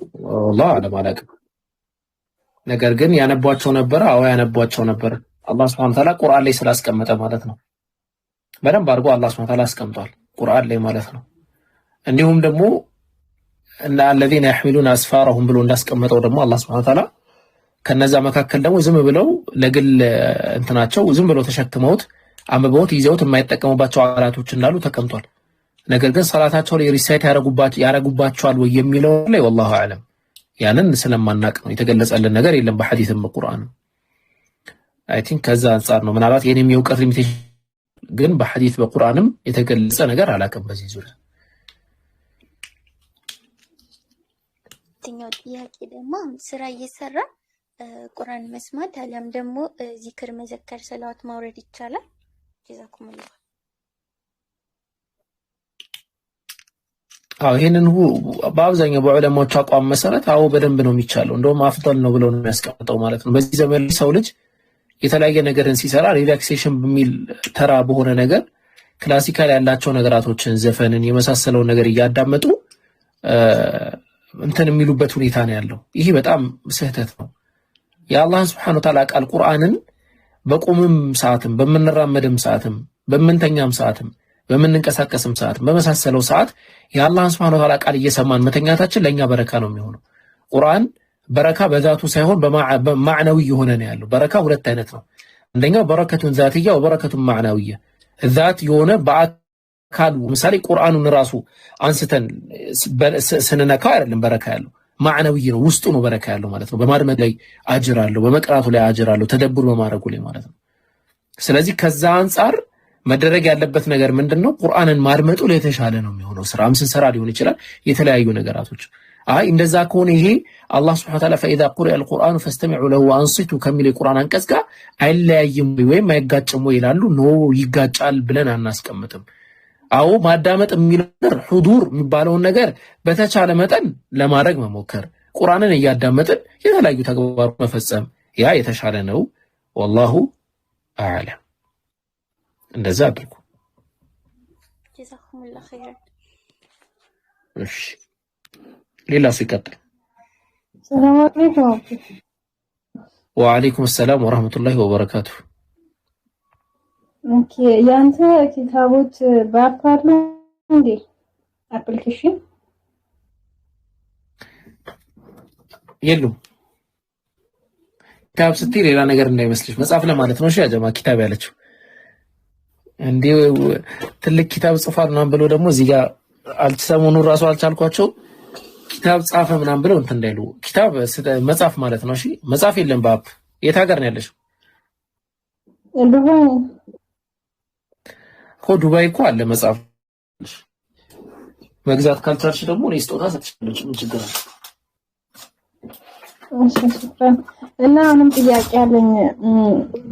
Speaker 6: አላሁ አዕለም አላቅም። ነገር ግን ያነቧቸው ነበረ። አዎ ያነቧቸው ነበረ። አላህ Subhanahu Wa Ta'ala ቁርአን ላይ ስላስቀመጠ ማለት ነው። በደንብ አድርጎ አላህ Subhanahu Wa Ta'ala አስቀምጧል ቁርአን ላይ ማለት ነው። እንዲሁም ደግሞ እና الذين يحملون أسفارهم ብሎ እንዳስቀመጠው ደግሞ አላህ Subhanahu Wa Ta'ala ከነዛ መካከል ደግሞ ዝም ብለው ለግል እንትናቸው ዝም ብለው ተሸክመውት አንብበውት ይዘውት የማይጠቀሙባቸው አካላቶች እንዳሉ ተቀምጧል። ነገር ግን ሰላታቸው ላይ ሪሳይት ያረጉባቸዋል ወይ የሚለው ላይ والله اعلم ያንን ስለማናቅ ነው። የተገለጸልን ነገር የለም በሐዲስም በቁርአን። አይ ቲንክ ከዛ አንፃር ነው ምናልባት የኔም የውቀት ሊሚቴሽን ግን በሐዲስ በቁርአንም የተገለጸ ነገር አላውቅም በዚህ ዙሪያ።
Speaker 9: ትኛው ጥያቄ ደግሞ ስራ እየሰራ ቁርአን መስማት አሊያም ደግሞ ዚክር መዘከር ሰላዋት ማውረድ ይቻላል? ጀዛኩሙላህ። ይሄንን በአብዛኛው በዑለማዎች አቋም መሰረት አዎ በደንብ ነው የሚቻለው። እንደውም አፍضل ነው ብለው ነው የሚያስቀምጠው ማለት ነው። በዚህ ዘመን ሰው ልጅ የተለያየ ነገርን ሲሰራ ሪላክሴሽን በሚል ተራ በሆነ ነገር ክላሲካል ያላቸው ነገራቶችን ዘፈንን የመሳሰለው ነገር እያዳመጡ እንትን የሚሉበት ሁኔታ ነው ያለው። ይሄ በጣም ስህተት ነው። የአላህን Subhanahu Wa Ta'ala ቃል ቁርአንን በቁምም ሰዓትም በመንራመድም ሰዓትም በመንተኛም ሰዓትም በመንንቀሳቀስም ሰዓት በመሳሰለው ሰዓት የአላህን Subhanahu Wa Ta'ala ቃል እየሰማን መተኛታችን ለኛ በረካ ነው የሚሆነው። ቁርአን በረካ በዛቱ ሳይሆን በማዕናዊ የሆነ ነው ያለው። በረካ ሁለት አይነት ነው። አንደኛው በረከቱን ዛትያ ወበረከቱን ማዕናዊያ። ዛት የሆነ በአካሉ ምሳሌ ቁርአኑን ራሱ አንስተን ስንነካው አይደለም በረካ ያለው ማዕናዊ ነው። ውስጡ ነው በረካ ያለው ማለት ነው። በማድመጥ ላይ አጅር አለው፣ በመቅራቱ ላይ አጅር አለው፣ ተደብር በማድረጉ ላይ ማለት ነው። ስለዚህ ከዛ አንፃር መደረግ ያለበት ነገር ምንድነው? ቁርአንን ማድመጡ ላይ የተሻለ ነው የሚሆነው። ስራም ስንሰራ ሊሆን ይችላል የተለያዩ ነገራቶች። እንደዛ ከሆነ ይሄ አላህ Subhanahu Wa Ta'ala فإذا قرئ القرآن فاستمعوا له وأنصتوا ከሚል የቁርአን አንቀጽ ጋር አይለያይም ወይም አይጋጭም ወይ ይላሉ። ኖ ይጋጫል ብለን አናስቀምጥም። አው ማዳመጥ የሚለው ነገር ሁዱር የሚባለውን ነገር በተቻለ መጠን ለማድረግ መሞከር፣ ቁርአንን እያዳመጥን የተለያዩ ተግባራት መፈጸም ያ የተሻለ ነው። ወላሁ አዕለም። እንደዛ አድርጉ።
Speaker 10: ጀዛኩሙላህ ኸይረን።
Speaker 9: እሺ ሌላ ሲቀጥል።
Speaker 11: ሰላም አለይኩም።
Speaker 9: ወአለይኩም ሰላም ወራህመቱላሂ ወበረካቱሁ።
Speaker 11: ኦኬ ያንተ ኪታቦች በአፓሉ እንዴ አፕሊኬሽን
Speaker 9: የሉም? ኪታብ ስትይ ሌላ ነገር እንዳይመስልሽ መጽሐፍ ለማለት ነው። እሺ ያጀማ ኪታብ ያለችው እንዴ ትልቅ ኪታብ ጽፏል ምናምን ብለው ደግሞ እዚህ ጋር ሰሞኑን ራሱ አልቻልኳቸው ኪታብ ጻፈ ምናምን ብለው እንትን እንዳይሉ። ኪታብ መጽሐፍ ማለት ነው። እሺ መጽሐፍ የለም በአፕ። የት ሀገር ነው ያለሽው?
Speaker 11: ዱባይ
Speaker 9: እኮ ዱባይ እኮ አለ መጽሐፍ። መግዛት ካልቻልሽ ደግሞ እኔ ስጦታ ሰጥቻለሁ። ምን ችግር አለ?
Speaker 11: እሺ ሽክራን። እና አሁንም ጥያቄ አለኝ።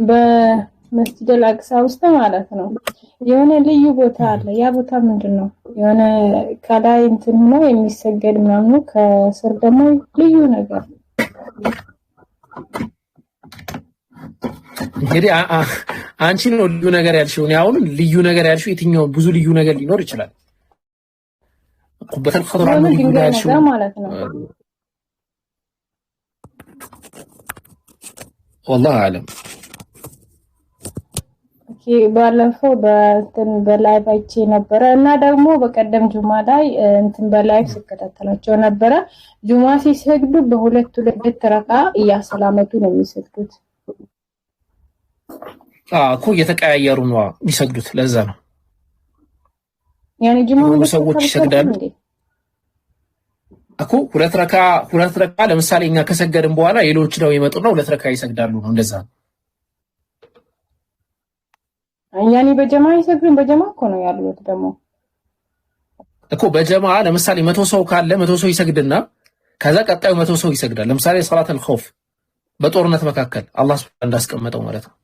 Speaker 11: በመስጂድ አልአቅሳ ውስጥ ማለት ነው የሆነ ልዩ ቦታ አለ። ያ ቦታ ምንድነው? የሆነ ከላይ እንትን ሆኖ የሚሰገድ ምናምን ከስር ደግሞ ልዩ ነገር
Speaker 9: እንግዲህ አንቺ ነው ልዩ ነገር ያልሽው። እኔ አሁን ልዩ ነገር ያልሽው የትኛው? ብዙ ልዩ ነገር ሊኖር ይችላል። ቁበተል ኸድራ ልዩ ነገር ያልሽው
Speaker 11: ማለት ነው።
Speaker 9: والله አለም።
Speaker 11: ኦኬ ባለፈው በላይቭ አይቼ ነበረ እና ደግሞ በቀደም ጁማ ላይ እንትን በላይቭ ሲከታተላቸው ነበረ። ጁማ ሲሰግዱ በሁለት ረካ እያሰላመቱ ነው የሚሰግዱት።
Speaker 9: እኮ እየተቀያየሩ ነው የሚሰግዱት። ለዛ ነው
Speaker 11: ያኔ ጁማ
Speaker 9: ሰዎች ይሰግዳሉ እኮ ሁለት ረካ ለምሳሌ እኛ ከሰገድን በኋላ ሌሎች ነው ይመጡና ሁለት ረካ ይሰግዳሉ ነው። እንደዛ ነው
Speaker 11: ያኔ በጀማ ይሰግዱን። በጀማ እኮ ነው ያሉት ደግሞ
Speaker 9: እኮ በጀማ ለምሳሌ 100 ሰው ካለ 100 ሰው ይሰግድና ከዛ ቀጣዩ 100 ሰው ይሰግዳል። ለምሳሌ ሶላተል ኸውፍ በጦርነት መካከል አላህ ሱብሓነሁ እንዳስቀመጠው ማለት ነው።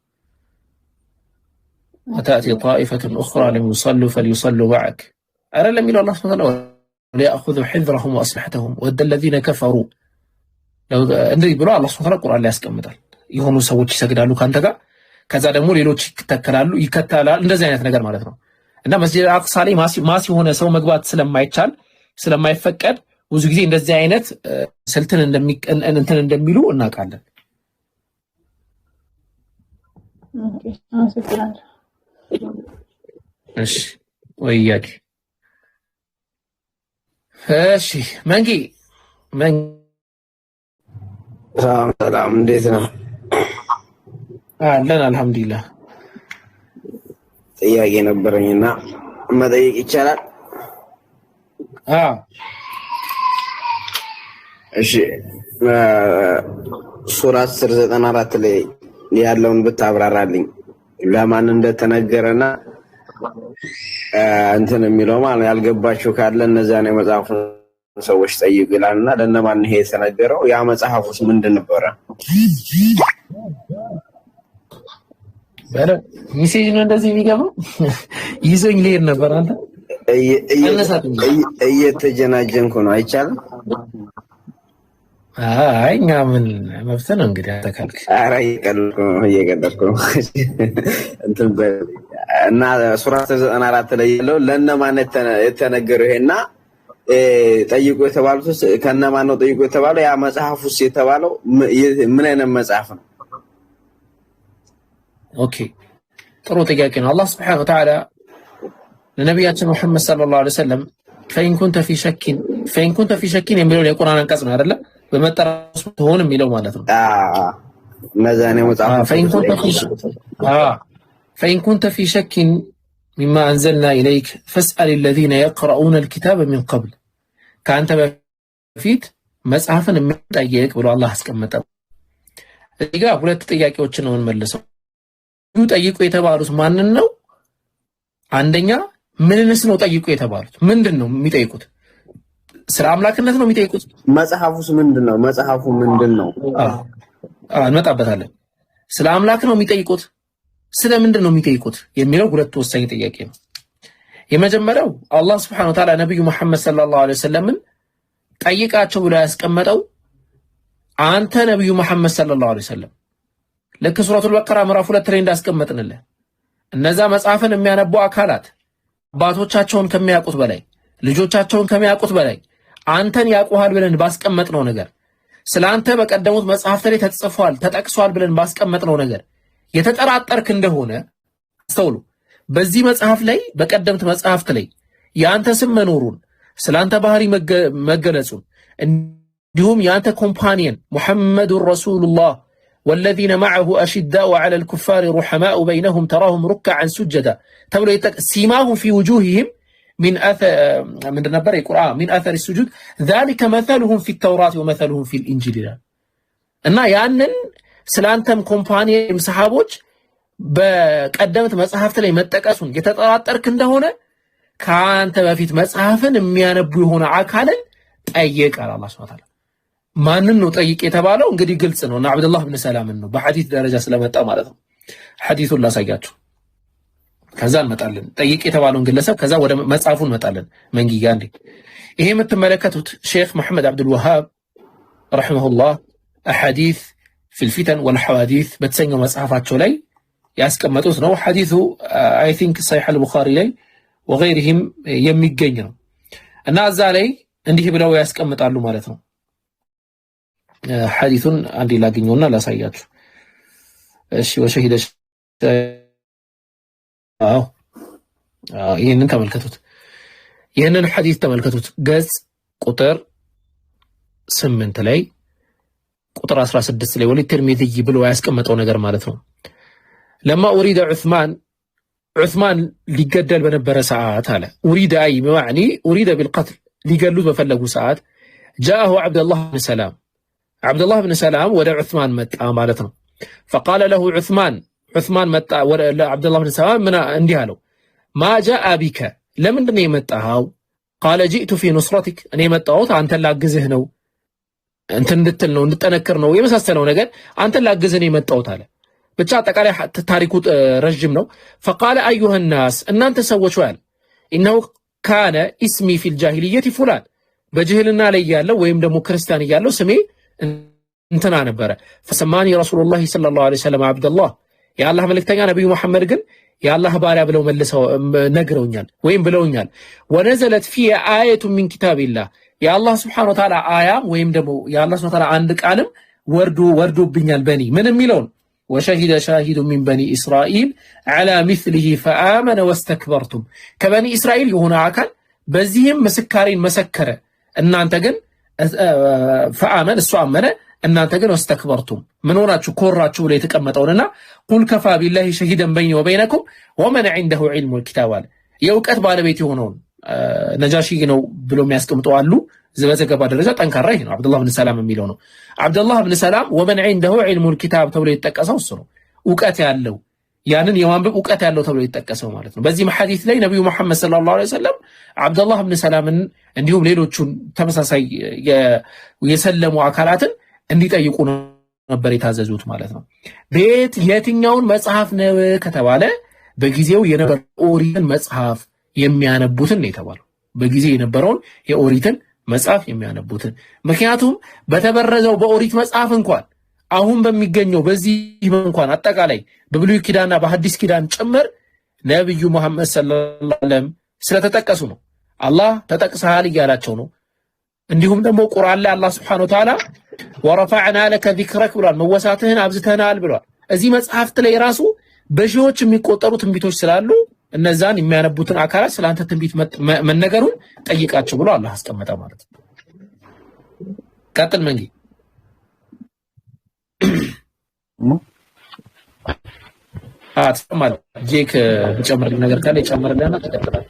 Speaker 9: وتأتي طائفة أخرى لم يصلوا فليصلوا معك أرى لم يلو الله سبحانه وتعالى ليأخذوا حذرهم وأسلحتهم ود الذين كفروا لو እንደዚህ ብሎ አላህ ሱብሓነሁ ወተዓላ ቁርአን ላይ ያስቀምጣል። የሆኑ ሰዎች ይሰግዳሉ ካንተ ጋር ከዛ ደግሞ ሌሎች ይከተላሉ እንደዚህ አይነት ነገር ማለት ነው። እና መስጂድ አልአቅሳ ላይ ማሲ ሆነ ሰው መግባት ስለማይፈቀድ ብዙ ጊዜ እንደዚህ አይነት ስልትን እንደሚሉ እናውቃለን።
Speaker 11: ኦኬ አመሰግናለሁ።
Speaker 9: እሺ ወያቂ እሺ መንጊ
Speaker 12: ሰላም እንዴት ነው?
Speaker 9: አለን አልሐምዱሊላህ።
Speaker 12: ጥያቄ ነበረኝና መጠየቅ ይቻላል? እሺ ሱራ 1094 ላይ ያለውን ብታብራራልኝ ለማን እንደተነገረና እንትን የሚለው ማለት ያልገባችሁ ካለ እነዛን የመጽሐፉ ሰዎች ጠይቁ ይላልና ለነማን ይሄ የተነገረው? ያ መጽሐፉስ ምንድን ነበረ?
Speaker 9: በለ ሜሴጅ ነው እንደዚህ የሚገባው ይዞኝ ልሄድ ነበር። አንተ
Speaker 12: እየተጀናጀንኩ ነው። አይቻልም?
Speaker 9: አይ እኛ ምን መብት ነው እንግዲህ አተካልክ።
Speaker 12: ኧረ እየቀለድኩ ነው እንትን እና ሱራ 94 ላይ ያለው ለነማን የተነገረው ይሄና ጠይቁ የተባሉት ከነማን ነው ጠይቁ የተባለው? ያ መጽሐፉስ የተባለው ምን አይነት መጽሐፍ ነው?
Speaker 9: ኦኬ ጥሩ ጥያቄ ነው። አላህ Subhanahu Wa Ta'ala ለነቢያችን ሙሐመድ ሰለላሁ ዐለይሂ ወሰለም فإن كنت في شك የሚለው የቁርአን አንቀጽ ነው አይደለ? በመጠራሱ ትሆን የሚለው ማለት ነው።
Speaker 12: መዛኔ መጽሐፍ
Speaker 9: فإن كنت في شك مما أنزلنا إليك فاسأل الذين يقرؤون الكتاب من قبل كأنت በፊት መጽሐፍን የሚጠይቅ ብሎ አላህ አስቀመጠው። እዚህ ጋር ሁለት ጥያቄዎችን ነው እንመልሰው። ጠይቁ የተባሉት ማንን ነው? አንደኛ ምንንስ ነው ጠይቁ የተባሉት? ምንድን ነው የሚጠይቁት? ስለ አምላክነት ነው የሚጠይቁት?
Speaker 12: መጽሐፉስ ምንድነው? መጽሐፉ ምንድነው?
Speaker 9: እንመጣበታለን። ስለ አምላክ ነው የሚጠይቁት? ስለ ምንድን ነው የሚጠይቁት የሚለው ሁለት ወሳኝ ጥያቄ ነው።
Speaker 6: የመጀመሪያው አላህ Subhanahu Wa Ta'ala ነብዩ መሐመድ ሰለላሁ ዐለይሂ ወሰለምን ጠይቃቸው ብሎ ያስቀመጠው አንተ ነብዩ መሐመድ ሰለላሁ ዐለይሂ ወሰለም ለክ ሱረቱል በቀራ ምዕራፍ 2 ላይ እንዳስቀመጥንልህ እነዛ መጽሐፍን የሚያነቡ አካላት አባቶቻቸውን ከሚያውቁት በላይ ልጆቻቸውን ከሚያውቁት በላይ አንተን ያውቁሃል ብለን ባስቀመጥነው ነገር ስላንተ በቀደሙት መጽሐፍት ላይ ተጽፏል ተጠቅሷል ብለን ባስቀመጥነው ነገር የተጠራጠርክ እንደሆነ አስተውሉ። በዚህ መጽሐፍ ላይ በቀደምት መጽሐፍት ላይ ያንተ ስም መኖሩን ስላንተ ባህሪ መገለጹን እንዲሁም ያንተ ኮምፓኒየን ሙሐመዱር ረሱሉላህ والذين معه أشداء على الكفار رحماء بينهم تراهم ركعا سجدا تقول سيماهم في وجوههم من أثر السجود ذلك مثلهم في التوراة ومثلهم في الإنجيل እና ያንን ስላንተም ኮምፓኒየን ሰሃቦች በቀደምት መጽሐፍት ላይ መጠቀሱን የተጠራጠርክ እንደሆነ ካንተ በፊት መጽሐፍን የሚያነቡ የሆነ አካልን ጠይቅ አለ አላህ Subhanahu Wa Ta'ala። ማንን ነው ጠይቅ የተባለው? እንግዲህ ግልጽ ነው እና አብዱላህ ብን ሰላም ነው በሐዲስ ደረጃ ስለመጣ ማለት ነው። ሐዲሱን ላሳያችሁ ከዛ እንመጣለን። ጠይቅ የተባለውን ግለሰብ ከዛ ወደ መጽሐፉን እንመጣለን። መንጊጋ እንዴ ይሄ የምትመለከቱት ሼክ መሐመድ አብዱል ወሃብ ረሂመሁላህ አሐዲስ في الفتن والحوادث በተሰኘው መጽሐፋቸው ላይ ያስቀመጡት ነው። ሐዲሱ አይ ቲንክ ሰሒህ አል-ቡኻሪ ላይ ወገይሪሂም የሚገኝ ነው እና እዛ ላይ እንዲህ ብለው ያስቀምጣሉ ማለት ነው። ሐዲሱን አንዴ ላግኘውና ላሳያችሁ። እሺ ወሸሂደ ይሄንን ተመልከቱት። ይሄንን ሐዲስ ተመልከቱት። ገጽ ቁጥር 8 ላይ ቁጥር 16 ላይ ወሊ ተርሚዚ ብሎ ያስቀመጠው ነገር ማለት ነው። ለማ ኡሪደ ዑስማን ሊገደል በነበረ ሰዓት አለ ኡሪደ አይ በማዕኒ ኡሪደ بالقتل ሊገሉት በፈለጉ ሰዓት جاءه عبد الله بن سلام ወደ ዑስማን መጣ ማለት ነው። فقال له ዑስማን መጣ ወደ عبد الله بن سلام ምን እንዲህ አለው ما جاء بك ለምንድን ነው የመጣኸው? قال جئت في نصرتك እኔ መጣሁት አንተን ላግዝህ ነው እንትን እንድትል ነው እንድጠነክር ነው የመሳሰለው ነገር አንተን ላግዝህ ነው የመጣሁት አለ። ብቻ አጠቃላይ ታሪኩ ረጅም ነው። فقال ايها الناس እናንተ ሰዎች ወይ انه كان اسمي في الجاهليه فلان በጅህልና ላይ ያለው ወይም ደግሞ ክርስቲያን ያለው ስሜ እንትና ነበረ። فسماني رسول الله صلى الله عليه وسلم عبد الله የአላህ መልእክተኛ ነብዩ መሐመድ ግን የአላህ ባሪያ ብለው መልሰው ነግረውኛል ወይም ብለውኛል። ونزلت في آية من كتاب الله የአላህ Subhanahu Wa Ta'ala አያ ወይም ደግሞ የአላህ Subhanahu Wa Ta'ala አንድ ቃልም ወርዶብኛል በኒ ምን የሚለው وشهد شاهد من بني إسرائيل على مثله فآمن واستكبرتم كبني إسرائيل የሆነ አካል በዚህም መስካሪን መሰከረ እናንተ ግን فآمن እሱ አመነ እናንተ ግን واستكبرتم ምን ሆናችሁ ኮራችሁ ብለ የተቀመጠውና قل كفى بالله شهيدا بيني وبينكم ومن عنده علم الكتاب የእውቀት ባለቤት የሆነው ነጃሺ ነው ብሎ የሚያስቀምጠው አሉ። ዘበዘገባ ደረጃ ጠንካራ ይሄ ነው አብዱላህ ብን ሰላም የሚለው ነው። አብዱላህ ብን ሰላም ومن عنده علم الكتاب ተብሎ የተጠቀሰው እሱ ነው። ዕውቀት ያለው ያንን የማንበብ ዕውቀት ያለው ተብሎ የተጠቀሰው ማለት ነው። በዚህ ሐዲስ ላይ ነብዩ መሐመድ ሰለላሁ ዐለይሂ ወሰለም አብዱላህ ብን ሰላምን እንዲሁም ሌሎቹን ተመሳሳይ የሰለሙ አካላትን እንዲጠይቁ ነበር የታዘዙት ማለት ነው። ቤት የትኛውን መጽሐፍ ነው ከተባለ በጊዜው የነበረው ኦሪትን መጽሐፍ የሚያነቡትን ነው የተባለው። በጊዜው የነበረውን የኦሪትን መጽሐፍ የሚያነቡትን ምክንያቱም በተበረዘው በኦሪት መጽሐፍ እንኳን አሁን በሚገኘው በዚህ እንኳን አጠቃላይ በብሉይ ኪዳንና በሐዲስ ኪዳን ጭምር ነብዩ መሐመድ ሰለላሁ ዐለይሂ ወሰለም ስለተጠቀሱ ነው። አላህ ተጠቅሰሃል እያላቸው ነው። እንዲሁም ደግሞ ቁርአን ላይ አላህ Subhanahu Wa Ta'ala ወረፈዕና ለከ ዚክረክ ብሏል። መወሳትህን አብዝተናል ብሏል። እዚህ መጽሐፍት ላይ ራሱ በሺዎች የሚቆጠሩ ትንቢቶች ስላሉ እነዛን የሚያነቡትን አካላት ስላንተ ትንቢት መነገሩን ጠይቃቸው ብሎ አላህ አስቀመጠ ማለት ነው። ቀጥል መንጊ አትሰማል ጄክ ጨምር ነገር ካለ ጨምርልና ተቀጥላል።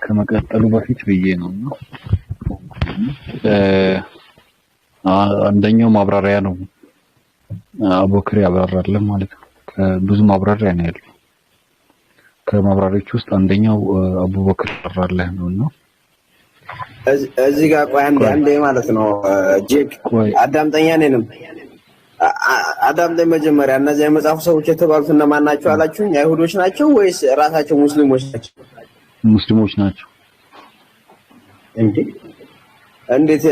Speaker 7: ከመቀጠሉ በፊት ብዬ ነውና አንደኛው ማብራሪያ ነው አቡበክር ያብራራልን ማለት ነው። ብዙ ማብራሪያ ነው ያለው። ከማብራሪያዎች ውስጥ አንደኛው አቡበክር ያብራራልን ነውና
Speaker 12: እዚህ ጋር ቆይ አንዴ ማለት ነው። ጄክ አዳምጠኛ ነንም አዳምጠኝ መጀመሪያ። እነዚህ የመጽሐፉ ሰዎች የተባሉት እነማን ናቸው አላችሁኝ? አይሁዶች ናቸው ወይስ ራሳቸው ሙስሊሞች ናቸው?
Speaker 7: ሙስሊሞች ናቸው
Speaker 12: እንዴ? እንዴት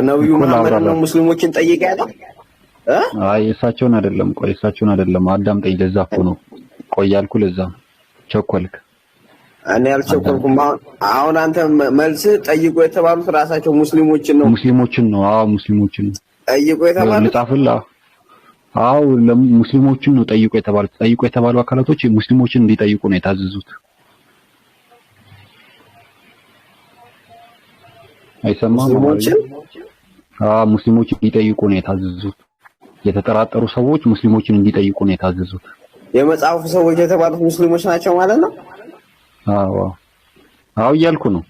Speaker 12: ነብዩ መሐመድ ነው ሙስሊሞችን ጠይቀ ያለ?
Speaker 7: አይ እሳቸውን አይደለም። ቆይ እሳቸውን አይደለም። አዳምጠኝ። ለዛ እኮ ነው ቆይ ያልኩ። ለዛ ቸኮልክ።
Speaker 12: እኔ አልቸኮልኩም። አሁን አንተ መልስ ጠይቆ የተባሉት ራሳቸው ሙስሊሞችን ነው።
Speaker 7: ሙስሊሞችን ነው። አዎ ሙስሊሞችን
Speaker 12: ጠይቆ የተባሉት
Speaker 7: ልጻፍላ። አዎ ሙስሊሞችን ነው ጠይቆ የተባሉት። ጠይቆ የተባሉ አካላቶች ሙስሊሞችን እንዲጠይቁ ነው የታዘዙት። አይሰማም? ሙስሊሞችን እንዲጠይቁ ነው የታዘዙት። የተጠራጠሩ ሰዎች ሙስሊሞችን እንዲጠይቁ ነው የታዘዙት።
Speaker 12: የመጽሐፉ ሰዎች የተባሉት ሙስሊሞች ናቸው ማለት ነው? አዎ እያልኩ ነው።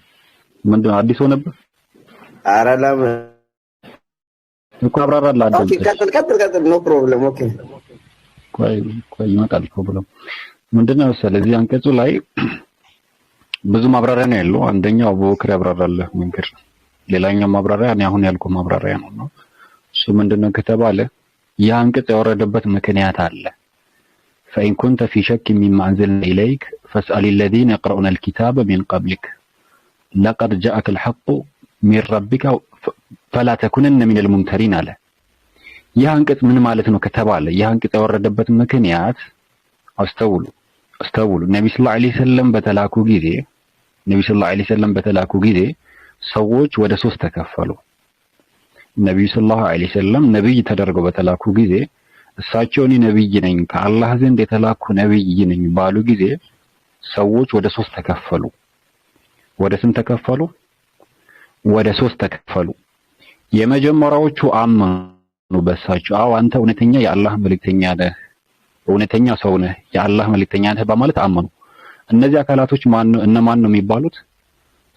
Speaker 12: ምንድነው አዲስ ሆነብህ? ኧረ ለምን እኮ አብራራለሁ። ኦኬ ቀጥል። ኖ ፕሮብለም። ኦኬ ቆይ ይመጣል ፕሮብለም። ምንድነው መሰለህ እዚህ አንቀጹ ላይ ብዙ ማብራሪያ ነው ያለው። አንደኛው አቡበክር ያብራራልህ መንገድ፣ ሌላኛው ማብራሪያ እኔ አሁን ያልኩህ ማብራሪያ ነው። እሱ ምንድነው ከተባለ ይህ አንቀጽ ያወረደበት ምክንያት አለ። فإن كنت في شك مما أنزلنا إليك فاسأل الذين يقرؤون الكتاب من قبلك لقد جاءك الحق من ربك فلا تكونن من الممترين አለ። ይህ አንቀጽ ምን ማለት ነው ከተባለ ይህ አንቀጽ ያወረደበት ምክንያት አስተውሉ። ነብዩ ሰለላሁ ዐለይሂ ወሰለም በተላኩ ጊዜ ሰዎች ወደ ሶስት ተከፈሉ። ነብዩ ሰለላሁ ዐለይሂ ወሰለም ነብይ ተደርገው በተላኩ ጊዜ እሳቸው እኔ ነብይ ነኝ ከአላህ ዘንድ የተላኩ ነብይ ነኝ ባሉ ጊዜ ሰዎች ወደ ሶስት ተከፈሉ። ወደ ስንት ተከፈሉ? ወደ ሶስት ተከፈሉ። የመጀመሪያዎቹ አመኑ በእሳቸው። አዎ አንተ እውነተኛ የአላህ መልእክተኛ ነህ፣ እውነተኛ ሰው ነህ፣ የአላህ መልእክተኛ ነህ በማለት አመኑ። እነዚህ አካላቶች እነማን ነው የሚባሉት?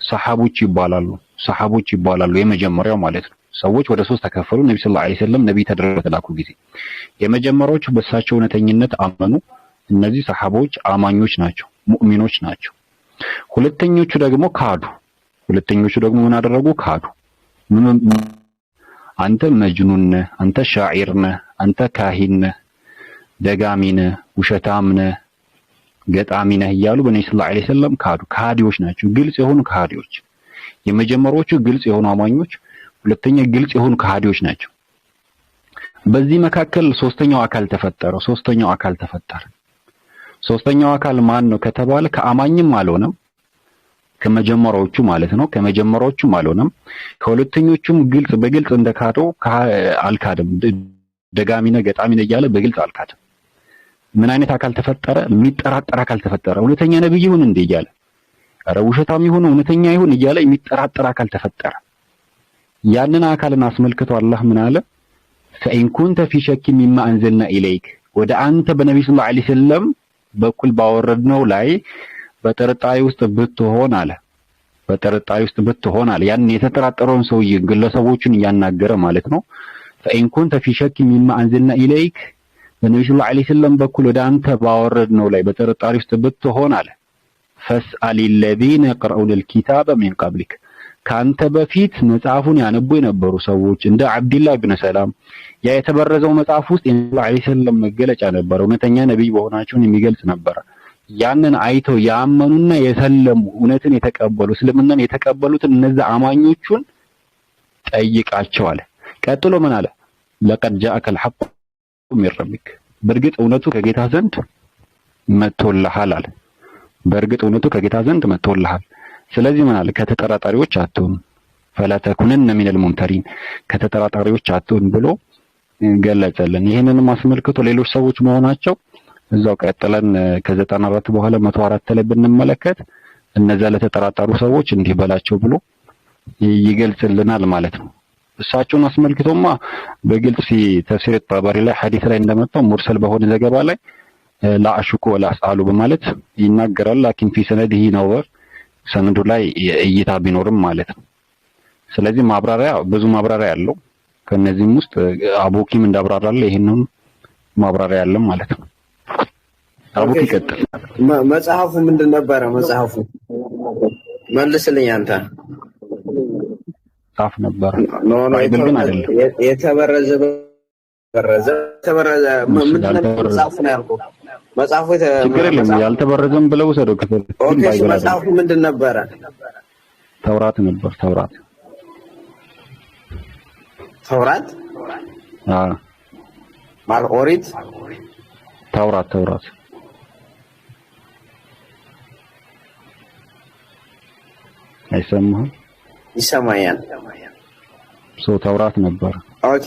Speaker 12: ሰሃቦች ይባላሉ። የመጀመሪያው ማለት ነው። ሰዎች ወደ ሶስት ተከፈሉ። ነብዩ ሰለላሁ ዐለይሂ ወሰለም ነብይ ተደረገው በተላኩ ጊዜ የመጀመሪያዎቹ በእሳቸው እውነተኝነት አመኑ። እነዚህ ሰሃቦች አማኞች ናቸው፣ ሙእሚኖች ናቸው። ሁለተኞቹ ደግሞ ካዱ። ምን አደረጉ? ካዱ። አንተ መጅኑን ነህ፣ አንተ ሻዒር ነህ፣ አንተ ካሂን ነህ፣ ደጋሚ ነህ፣ ውሸታም ነህ፣ ገጣሚ ነህ እያሉ በነብዩ ሰለላሁ ዐለይሂ ወሰለም ካዱ። ካዲዎች ናቸው፣ ግልጽ የሆኑ ካዲዎች። የመጀመሪያዎቹ ግልጽ የሆኑ አማኞች፣ ሁለተኛ ግልጽ የሆኑ ካዲዎች ናቸው። በዚህ መካከል ሶስተኛው አካል ተፈጠረ። ሶስተኛው አካል ማን ነው ከተባለ ከአማኝም አልሆነም፣ ከመጀመሪያዎቹ ማለት ነው። ከመጀመሪያዎቹም አልሆነም፣ ከሁለተኞቹም በግልጽ እንደካደው አልካደም። ደጋሚ ነህ ገጣሚ ነህ እያለ በግልጽ አልካደም። ምን አይነት አካል ተፈጠረ? የሚጠራጠር አካል ተፈጠረ። እውነተኛ ነብይ ይሁን እንዴ እያለ፣ ኧረ ውሸታም ይሁን እውነተኛ ይሁን እያለ የሚጠራጠር አካል ተፈጠረ። ያንን አካልን አስመልክቶ አላህ ምን አለ? فإن كنت في شك مما أنزلنا إليك ወደ አንተ በነብዩ ሰለላሁ ዐለይሂ ወሰለም በኩል ባወረድነው ላይ በጥርጣሬ ውስጥ ብትሆን አለ። ያን የተጠራጠረውን ሰውዬ ግለሰቦችን እያናገረ ማለት ነው። فإن كنت في شك مما أنزلنا إليك በነብዩ ሰለላሁ ዐለይሂ ወሰለም በኩል ወደ አንተ ባወረድነው ላይ በጥርጣሬ ውስጥ ብትሆን አለ فاسأل الذين يقرؤون الكتاب من قبلك ካንተ በፊት መጽሐፉን ያነቡ የነበሩ ሰዎች እንደ አብዱላህ ኢብኑ ሰላም ያ የተበረዘው መጽሐፍ ውስጥ የነብዩ ዐለይሂ ሰላም መገለጫ ነበር። እውነተኛ ነብይ መሆናቸውን የሚገልጽ ነበር። ያንን አይተው ያመኑና የሰለሙ እውነትን የተቀበሉ እስልምናን የተቀበሉትን እነዛ አማኞቹን ጠይቃቸው አለ። ቀጥሎ ምን አለ? لقد جاءك الحق من ربك በርግጥ እውነቱ ከጌታ ዘንድ መጥቶልሃል። ስለዚህ ምን አለ? ከተጠራጣሪዎች አትሁን። فلا تكونن من الممترين ከተጠራጣሪዎች አትሁን ብሎ ገለጸልን። ይሄንንም አስመልክቶ ሌሎች ሰዎች መሆናቸው እዛው ቀጥለን ከ94 በኋላ 104 ላይ ብንመለከት እነዛ ለተጠራጣሩ ሰዎች እንዲህ በላቸው ብሎ ይገልጽልናል ማለት ነው። እሳቸውን አስመልክቶማ በግልጽ ተፍሲር ጠበሪ ላይ ሐዲስ ላይ እንደመጣው ሙርሰል በሆነ ዘገባ ላይ ላአሽኩ ወላ አስአሉ በማለት ይናገራል። ላኪን في سنده نظر ሰነዱ ላይ እይታ ቢኖርም ማለት ነው። ስለዚህ ብዙ ማብራሪያ ያለው ከነዚህም ውስጥ አቡኪም እንዳብራራለ ይሄንን ማብራሪያ ያለ ማለት ነው። አቡኪ ይቀጥል። መጽሐፉ ምንድን ነበረ? መጽሐፉ መልስልኝ አንተ።
Speaker 7: ጻፍ ነበር ባይብል ግን አይደለም።
Speaker 12: የተበረዘ ምንድን ነበር መጽሐፉ ነው ያልኩህ? መጽሐፉ
Speaker 7: ችግር የለም ያልተበረዘም ብለው ወሰደው ክፍል
Speaker 12: ኦኬ መጽሐፉ ምንድን ነበረ?
Speaker 7: ተውራት ነበር። ተውራት
Speaker 12: ማለት ኦሪት
Speaker 7: ተውራት አይሰማህም?
Speaker 12: ይሰማኛል።
Speaker 7: ተውራት ነበር።
Speaker 12: ኦኬ